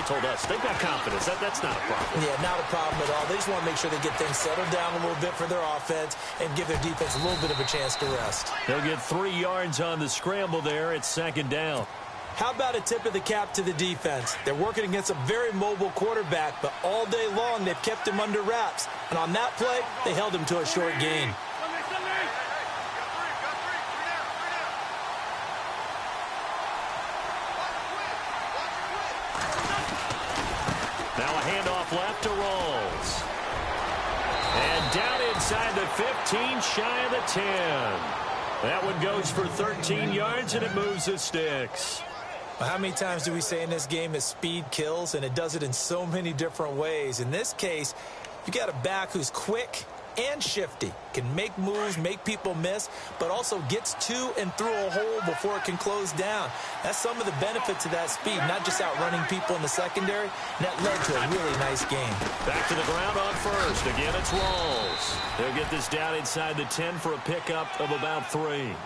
Speaker 1: told us, they've got confidence. That's not a problem.
Speaker 2: Yeah, not a problem at all. They just want to make sure they get things settled down a little bit for their offense and give their defense a little bit of a chance to rest.
Speaker 1: They'll get 3 yards on the scramble there. It's second down.
Speaker 2: How about a tip of the cap to the defense? They're working against a very mobile quarterback, but all day long they've kept him under wraps. And on that play, they held him to a short gain.
Speaker 1: Now a handoff left to Rolls. And down inside the 15, shy of the 10. That one goes for 13 yards, and it moves the sticks.
Speaker 2: How many times do we say in this game that speed kills, and it does it in so many different ways? In this case, you got a back who's quick and shifty, can make moves, make people miss, but also gets to and through a hole before it can close down. That's some of the benefits of that speed, not just outrunning people in the secondary. And that led to a really nice game.
Speaker 1: Back to the ground on first. Again, it's Rolls. They'll get this down inside the 10 for a pickup of about 3.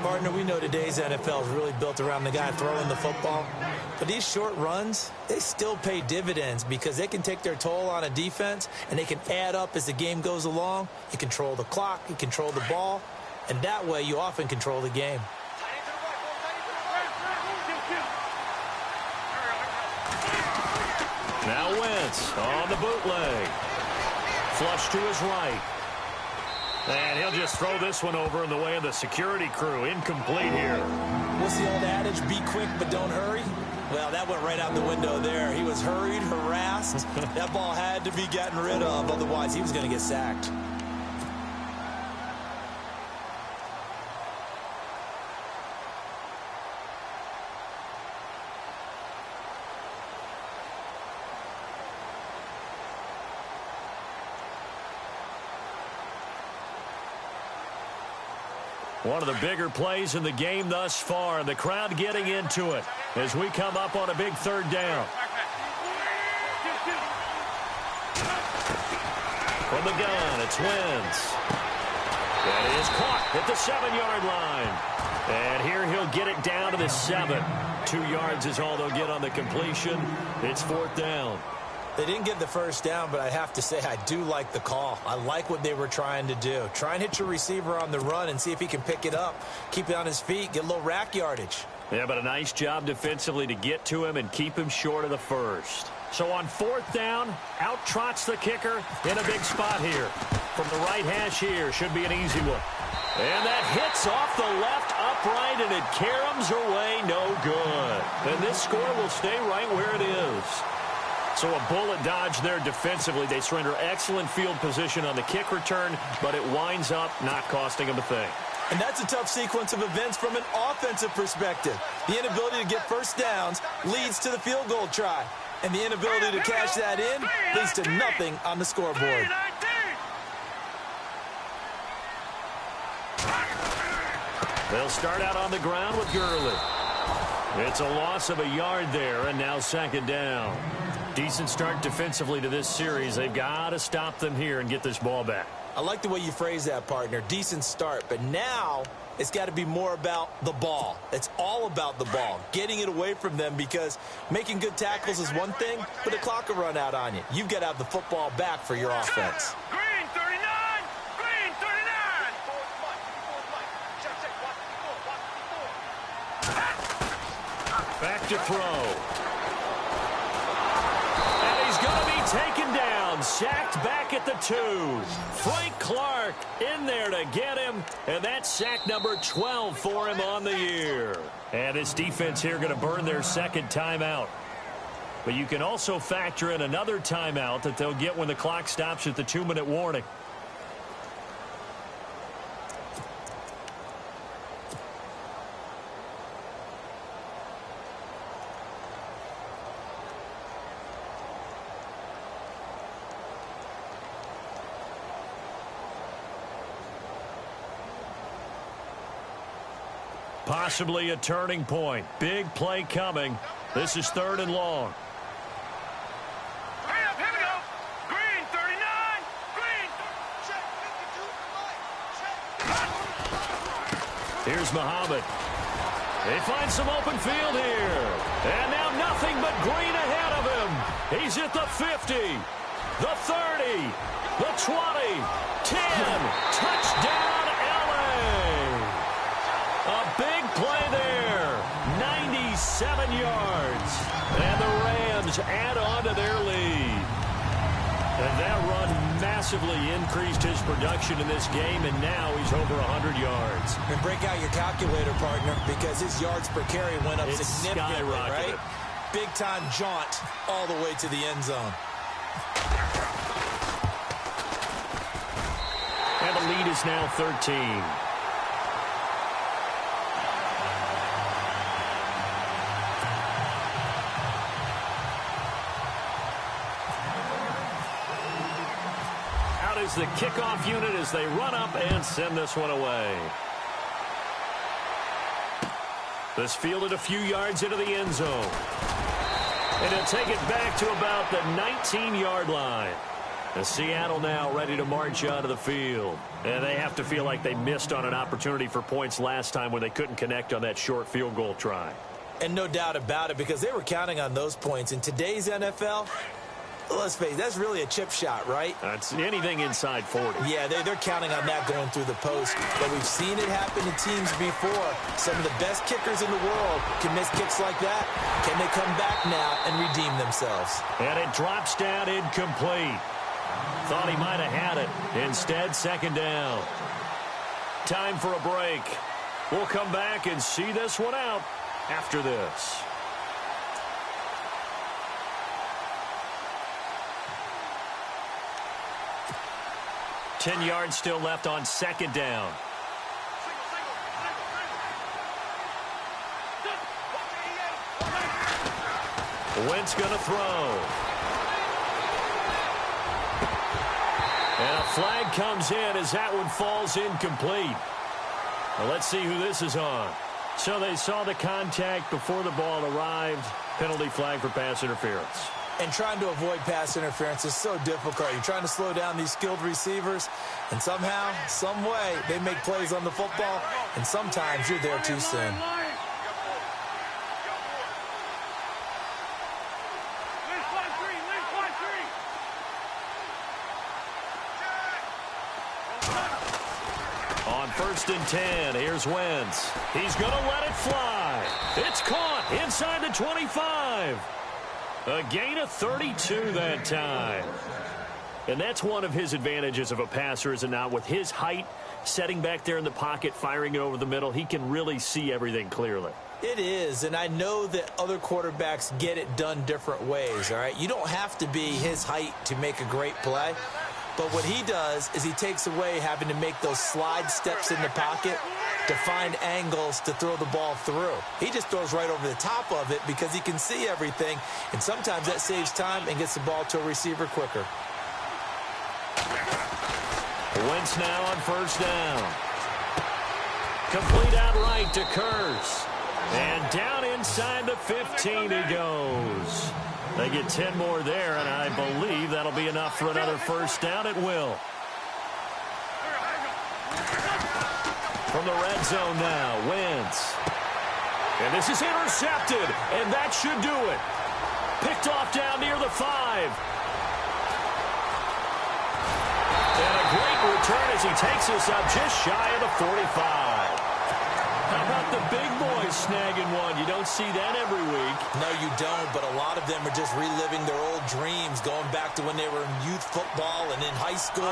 Speaker 2: Partner, we know today's NFL is really built around the guy throwing the football. But these short runs, they still pay dividends because they can take their toll on a defense and they can add up as the game goes along. You control the clock, you control the ball, and that way you often control the game.
Speaker 1: Now Wentz on the bootleg. Flush to his right. And he'll just throw this one over in the way of the security crew. Incomplete here.
Speaker 2: What's the old adage? Be quick, but don't hurry. Well, that went right out the window there. He was hurried, harassed. That ball had to be gotten rid of. Otherwise, he was going to get sacked.
Speaker 1: One of the bigger plays in the game thus far. The crowd getting into it as we come up on a big third down. From the gun, it's Wentz. And he is caught at the 7-yard line. And here he'll get it down to the 7. 2 yards is all they'll get on the completion. It's 4th down.
Speaker 2: They didn't get the first down, but I have to say I do like the call. I like what they were trying to do. Try and hit your receiver on the run and see if he can pick it up. Keep it on his feet, get a little rack yardage.
Speaker 1: Yeah, but a nice job defensively to get to him and keep him short of the first. So on 4th down, out trots the kicker in a big spot here. From the right hash here, should be an easy one. And that hits off the left upright, and it caroms away no good. And this score will stay right where it is. So a bullet dodge there defensively. They surrender excellent field position on the kick return, but it winds up not costing them a thing.
Speaker 2: And that's a tough sequence of events from an offensive perspective. The inability to get first downs leads to the field goal try. And the inability to cash that in leads to nothing on the scoreboard.
Speaker 1: They'll start out on the ground with Gurley. It's a loss of a yard there, and now 2nd down. Decent start defensively to this series. They've got to stop them here and get this ball back.
Speaker 2: I like the way you phrase that, partner. Decent start, but now it's got to be more about the ball. It's all about the ball, getting it away from them, because making good tackles is one thing, but the clock will run out on you. You've got to have the football back for your offense.
Speaker 3: Green 39! Green 39!
Speaker 1: Back to throw. taken down, sacked back at the 2. Frank Clark in there to get him, and that's sack number 12 for him on the year. And this defense here going to burn their second timeout. But you can also factor in another timeout that they'll get when the clock stops at the 2-minute warning. Possibly a turning point. Big play coming. This is 3rd and long.
Speaker 3: Hurry up, here we go. Green, 39. Green.
Speaker 1: Here's Muhammad. They find some open field here. And now nothing but green ahead of him. He's at the 50, the 30, the 20, 10. Touchdown, LA. A big play there, 97 yards, and the Rams add on to their lead. And that run massively increased his production in this game, and now he's over 100 yards.
Speaker 2: And break out your calculator, partner, because his yards per carry went up significantly, right? Big-time jaunt all the way to the end zone.
Speaker 1: And the lead is now 13. The kickoff unit as they run up and send this one away. This fielded a few yards into the end zone. And he'll take it back to about the 19-yard line. And Seattle now ready to march onto the field. And they have to feel like they missed on an opportunity for points last time when they couldn't connect on that short field goal try.
Speaker 2: And no doubt about it, because they were counting on those points. In today's NFL, let's face it, that's really a chip shot, right?
Speaker 1: That's anything inside 40.
Speaker 2: Yeah, they're counting on that going through the post. But we've seen it happen to teams before. Some of the best kickers in the world can miss kicks like that. Can they come back now and redeem themselves?
Speaker 1: And it drops down incomplete. Thought he might have had it. Instead, 2nd down. Time for a break. We'll come back and see this one out after this. Ten yards still left on 2nd down. Wentz going to throw. And a flag comes in as that one falls incomplete. Well, let's see who this is on. So they saw the contact before the ball arrived. Penalty flag for pass interference.
Speaker 2: And trying to avoid pass interference is so difficult. You're trying to slow down these skilled receivers, and somehow, some way, they make plays on the football, and sometimes you're there too soon.
Speaker 1: On 1st and 10, here's Wentz. He's going to let it fly. It's caught inside the 25. A gain of 32 that time. And that's one of his advantages of a passer, is it not? With his height, setting back there in the pocket, firing it over the middle, he can really see everything clearly.
Speaker 2: It is, and I know that other quarterbacks get it done different ways, all right? You don't have to be his height to make a great play. But what he does is he takes away having to make those slide steps in the pocket to find angles to throw the ball through. He just throws right over the top of it because he can see everything, and sometimes that saves time and gets the ball to a receiver quicker.
Speaker 1: Wentz now on 1st down. Complete outright to Kurtz. And down inside the 15 he goes. They get 10 more there, and I believe that'll be enough for another 1st down. It will. From the red zone now, Wentz. And this is intercepted, and that should do it. Picked off down near the 5. And a great return as he takes us up just shy of the 45. How about the big boys snagging one? You don't see that every week.
Speaker 2: No, you don't, but a lot of them are just reliving their old dreams, going back to when they were in youth football and in high school.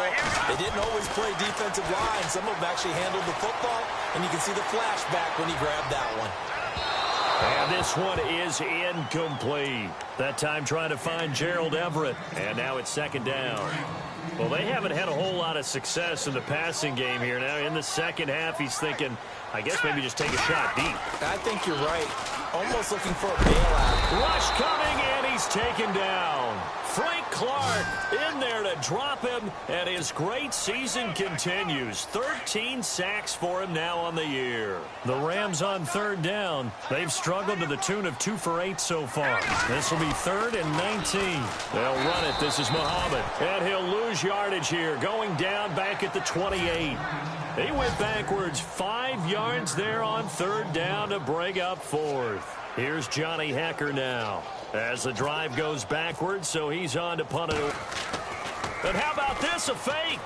Speaker 2: They didn't always play defensive line. Some of them actually handled the football, and you can see the flashback when he grabbed that one.
Speaker 1: And this one is incomplete. That time trying to find Gerald Everett, and now it's second down. Well, they haven't had a whole lot of success in the passing game here. Now, in the second half, he's thinking, I guess maybe just take a shot deep.
Speaker 2: I think you're right. Almost looking for a bailout.
Speaker 1: Rush coming, and he's taken down. Frank Clark in there to drop him, and his great season continues. 13 sacks for him now on the year. The Rams on third down. They've struggled to the tune of 2 for 8 so far. This will be 3rd and 19. They'll run it. This is Muhammad, and he'll lose yardage here, going down back at the 28. He went backwards 5 yards there on third down to bring up 4th. Here's Johnny Hecker now as the drive goes backwards, so he's on to punt it. And how about this, a fake?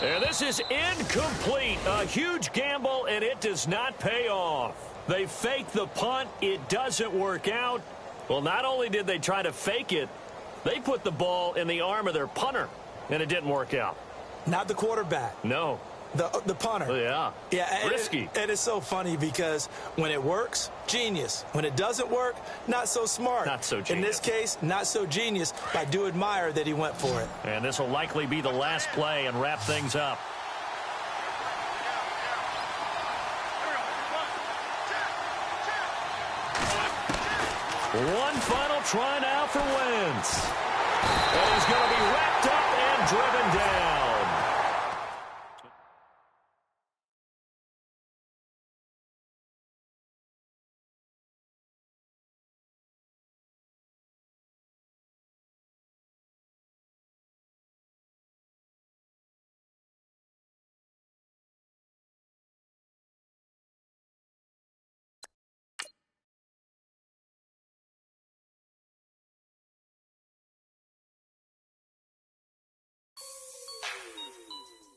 Speaker 1: And this is incomplete. A huge gamble, and it does not pay off. They fake the punt. It doesn't work out. Well, not only did they try to fake it, they put the ball in the arm of their punter, and it didn't work out.
Speaker 2: Not the quarterback.
Speaker 1: No.
Speaker 2: The punter.
Speaker 1: Yeah.
Speaker 2: Yeah.
Speaker 1: Risky.
Speaker 2: And it's so funny because when it works, genius. When it doesn't work, not so smart.
Speaker 1: Not so genius.
Speaker 2: In this case, not so genius. But I do admire that he went for it.
Speaker 1: And this will likely be the last play and wrap things up. One final try now for Wentz. And he's going to be wrapped up and driven down.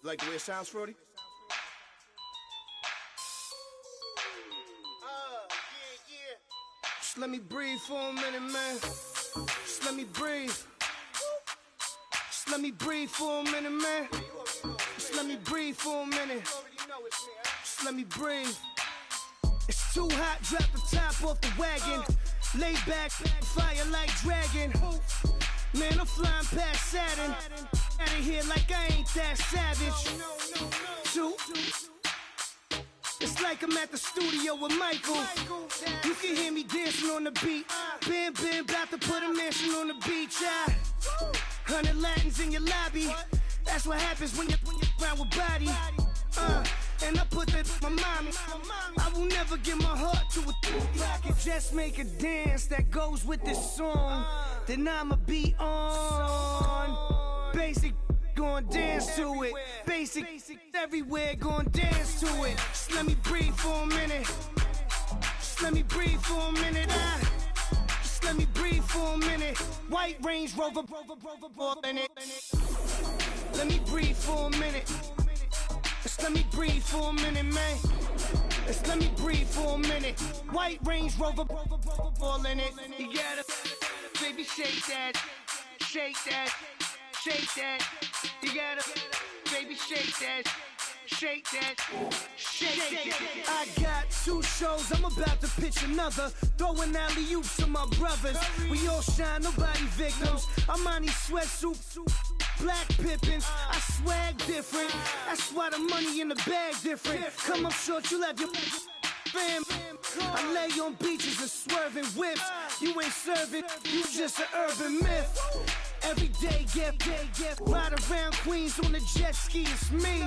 Speaker 4: Like the way it sounds, Frody? Yeah. Just let me breathe for a minute, man. Just let me breathe. Just let me breathe for a minute, man. Just let me breathe for a minute. Just let me breathe. It's too hot, drop the top off the wagon. Lay back, fire like dragon. Man, I'm flying past Saturn. Out of here like I ain't that savage. Two. It's like I'm at the studio with Michael. You can hear me dancing on the beat. Bam, about to put a mansion on the beach. 100 Latins in your lobby. That's what happens when you're around with body. And I put that in my mommy. I will never give my heart to a I can just make a dance that goes with this song. Then I'ma be on. Basic, gon' dance to it. Basic, everywhere, gon' dance to it. Just let me breathe for a minute. Just let me breathe for a minute. Just let me breathe for a minute. White Range Rover, in it. Let me breathe for a minute. Just let me breathe for a minute, man. Just let me breathe for a minute. White Range Rover, ball in it. You gotta, baby, shake that, shake that, shake that. You gotta, baby, shake that, shake that, shake that. I got 2 shows, I'm about to pitch another. Throwing alley-oops to my brothers. We all shine, nobody victims. I'm on these sweatsuits. Black Pippins, I swag different. That's why the money in the bag different. Come up short, you have your fam. I lay on beaches and swerving whips. You ain't serving, you just an urban myth. Every day, get ride around Queens on the jet ski. It's me.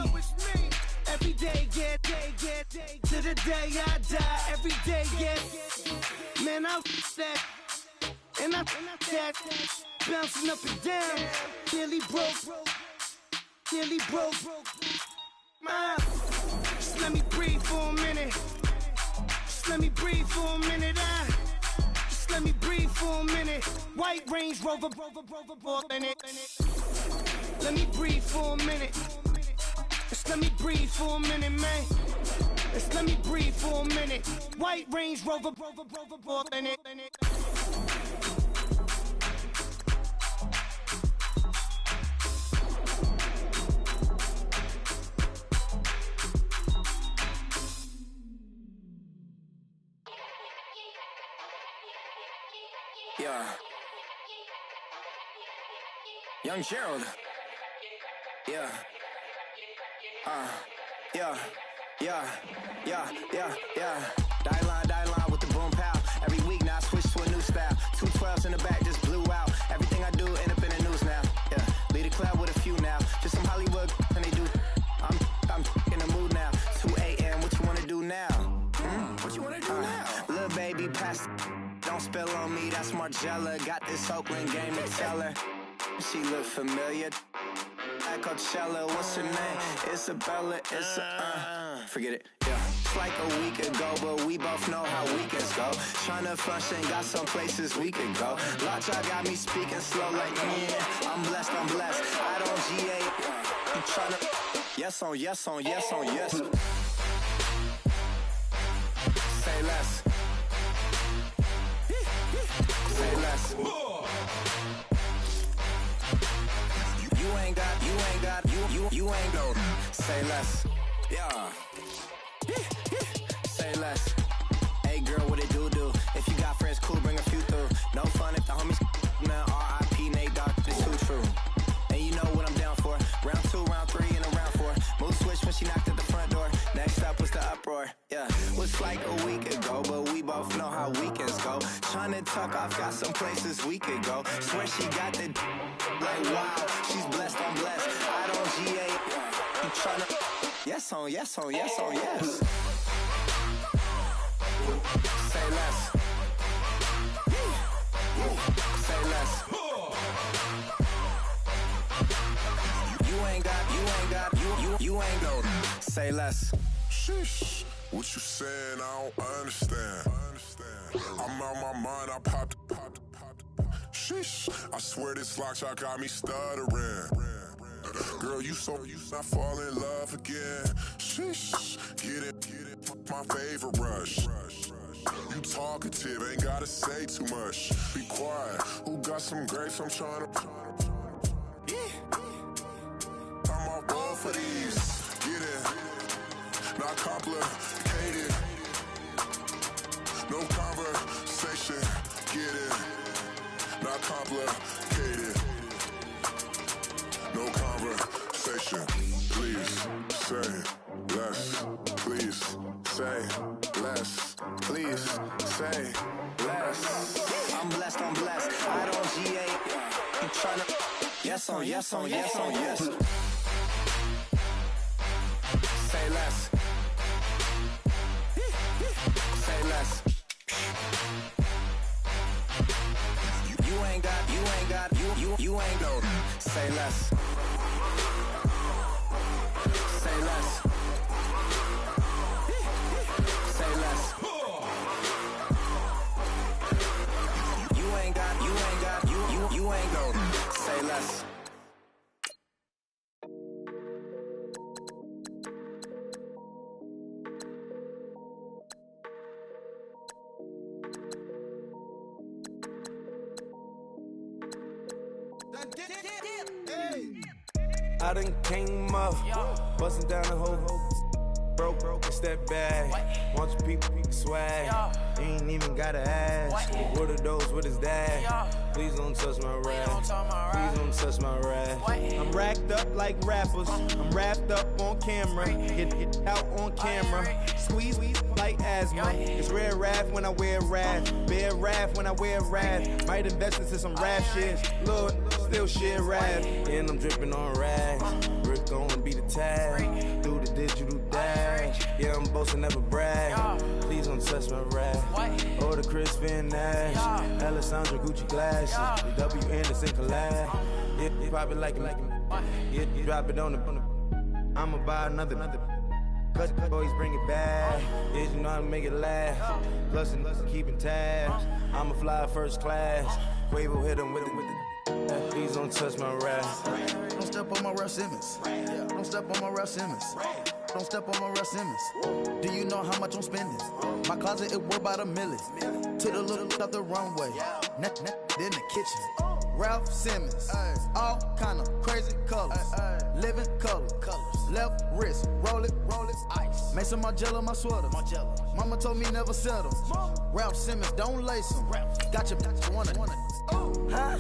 Speaker 4: Every day, get to the day I die. Every day, get man, I that. And I that bouncing up and down, nearly broke. Just let me breathe for a minute. Just let me breathe for a minute. Just let me breathe for a minute. White Range Rover, in it. Let me breathe for a minute. Just Just let me breathe for a minute, man. Just let me breathe for a minute. White Range Rover, in it.
Speaker 5: Yeah. Young Gerald. Yeah. Yeah. Die line with the boom pow. Every week now I switch to a new style. 212s in the back just blew out. Everything I do end up in the news now. Yeah. Lead a club with a few now. Just some Hollywood and they do. I'm in the mood now. 2 a.m. What you wanna do now? What you wanna do now? Little baby pass. Don't spill on me, that's Margella. Got this Oakland game to tell her. She look familiar. At Coachella, what's her name? Isabella, forget it, yeah. It's like a week ago, but we both know how weekends go. Tryna function, got some places we could go. Lot y'all got me speaking slow like, yeah, I'm blessed. I don't GA, I'm tryna, yes on yes. Say less. Say less. You ain't got, say less. Yeah. Say less. Hey girl, what it do? If you got friends, cool, bring a few through. No fun if the homies, man, R.I.P. Nate Dogg, it's too true. And you know what I'm down for. Round 2, round 3, and a round 4. Mood switch when she knocked at the front door. Next up was the uproar. Yeah, was like a week ago, but we both know how weekends go. Tryna tuck off, got some places we could go. Swear she got the like wow, she's blessed, I'm blessed. I don't GA, I'm tryna yes on yes. Say less. Say less. You ain't got, you ain't got. Say less.
Speaker 6: Sheesh, what you saying? I don't understand. I'm out my mind, I popped. Sheesh, I swear this lock y'all got me stuttering. Girl, you I fall in love again. Sheesh, get it, my favorite rush. You talkative, ain't gotta say too much. Be quiet, who got some grapes? I'm tryna. I'm off both of these. Get it, not complicated. No conversation, get it, not complicated. No conversation, please say less. Please say less. Please say less.
Speaker 5: I'm blessed. I don't GA. I'm tryna yes on yes. Say less. Say less. You ain't got, you ain't got. Say less. Say less. Say less. You ain't got, you ain't got. Say less.
Speaker 7: I done came up, bustin' down the whole broke, it's that bag. Want your people swag, you ain't even gotta ask. What are those, what is that? Please don't touch my rap, please don't touch my rap. I'm racked up like rappers, I'm wrapped up on camera. Get out on camera, squeeze like asthma. It's rare wrath when I wear wrath, bare wrath when I wear wrath. Might invest into some rap shit, look, still shit rap. And I'm dripping on rags, Rick gonna be the tag, through the digital dash. Yeah, I'm boasting, never brag. Please don't touch my rap. Or the Chris Van Nash, Alessandra Gucci glasses, the W Anderson collab. Yeah, you pop it like it. Yeah, you drop it on the. I'ma buy another. Cut boys bring it back. Yeah, you know how to make it last. Plus and keeping tabs. I'ma fly first class. Quavo hit him with it. Please don't touch my ride.
Speaker 8: Don't step on my Ralph Simmons. Don't step on my Ralph Simmons. Don't step on my Ralph Simmons. Do you know how much I'm spending? My closet, it worth about $1 million. Took the little out the runway. In the kitchen. Ralph Simmons. All kind of crazy colors. Living color. Left wrist. Roll it. Ice. Make some Margiela my sweater. Mama told me never settle. Ralph Simmons, don't lace him. Got your wanna.
Speaker 9: Huh?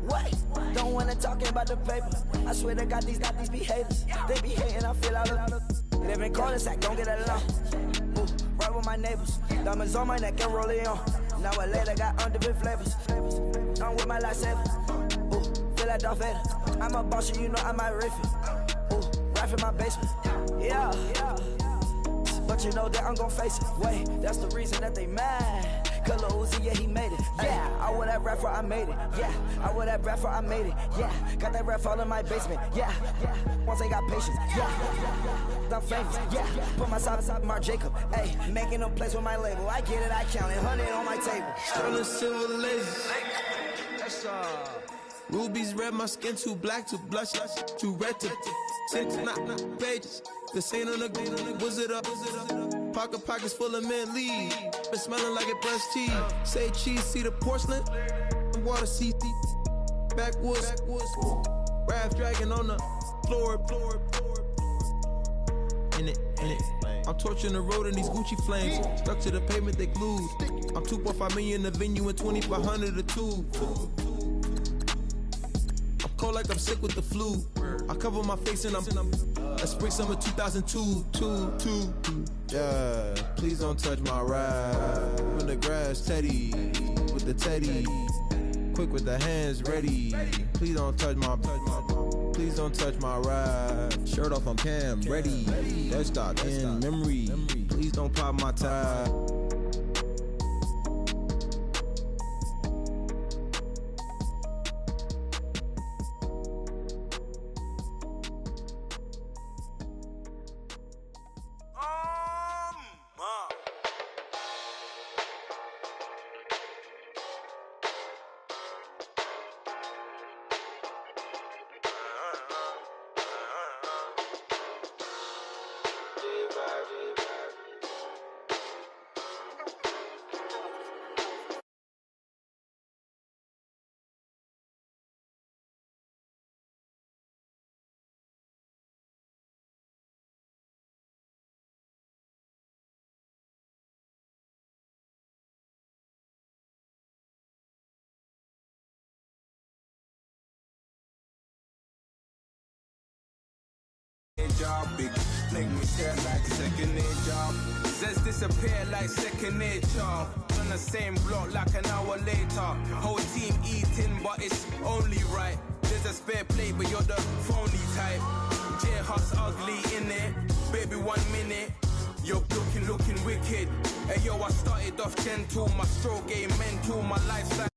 Speaker 9: What? Don't wanna talk about the paper. I swear to God, these be haters. They be hating, I feel all of live in cul-de-sac, don't get along. Ooh, right with my neighbors. Diamonds on my neck and roll it on. Now I later got underbit flavors. I'm with my lifesaver. Ooh, feel like Darth Vader. I'm a boss, you know I might riff it. Ooh, right in my basement. Yeah. But you know that I'm gon' face it. Wait, that's the reason that they mad. Color Uzi, yeah, he made it. Yeah, I wear that rapper, I made it. Yeah, I wear that rapper, I made it. Yeah, got that rap all in my basement. Yeah. Once I got patience. Yeah, I'm famous. Yeah, put myself inside Marc Jacob. Hey, making a place with my label. I get it, I count it. 100 on my table.
Speaker 7: Stolen silver laces. Rubies red, my skin too black to blush. Too red to six, not pages. This ain't on the wizard up. Pockets full of mint leaves. Been smelling like it brushed teeth. Say cheese, see the porcelain. Water, see backwoods. Raft dragging on the floor. In it. I'm torching the road in these Gucci flames. Stuck to the pavement, they glued. I'm 2.5 million in the venue and 2,500 a tube. I'm cold like I'm sick with the flu. I cover my face and I'm spring summer 2002. Yeah, please don't touch my ride. From the grass, Teddy, with the Teddy. Quick with the hands ready. Please don't touch my ride. Shirt off on cam, ready. Desktop in memory. Please don't pop my tie.
Speaker 10: Job, big make me stare like second aid job. Says disappear like second nature. On the same block like an hour later. Whole team eating, but it's only right. There's a spare plate, but you're the phony type. J-Hus ugly in it. Baby, 1 minute. You're looking wicked. Hey yo, I started off gentle. My stroke game mental. My lifestyle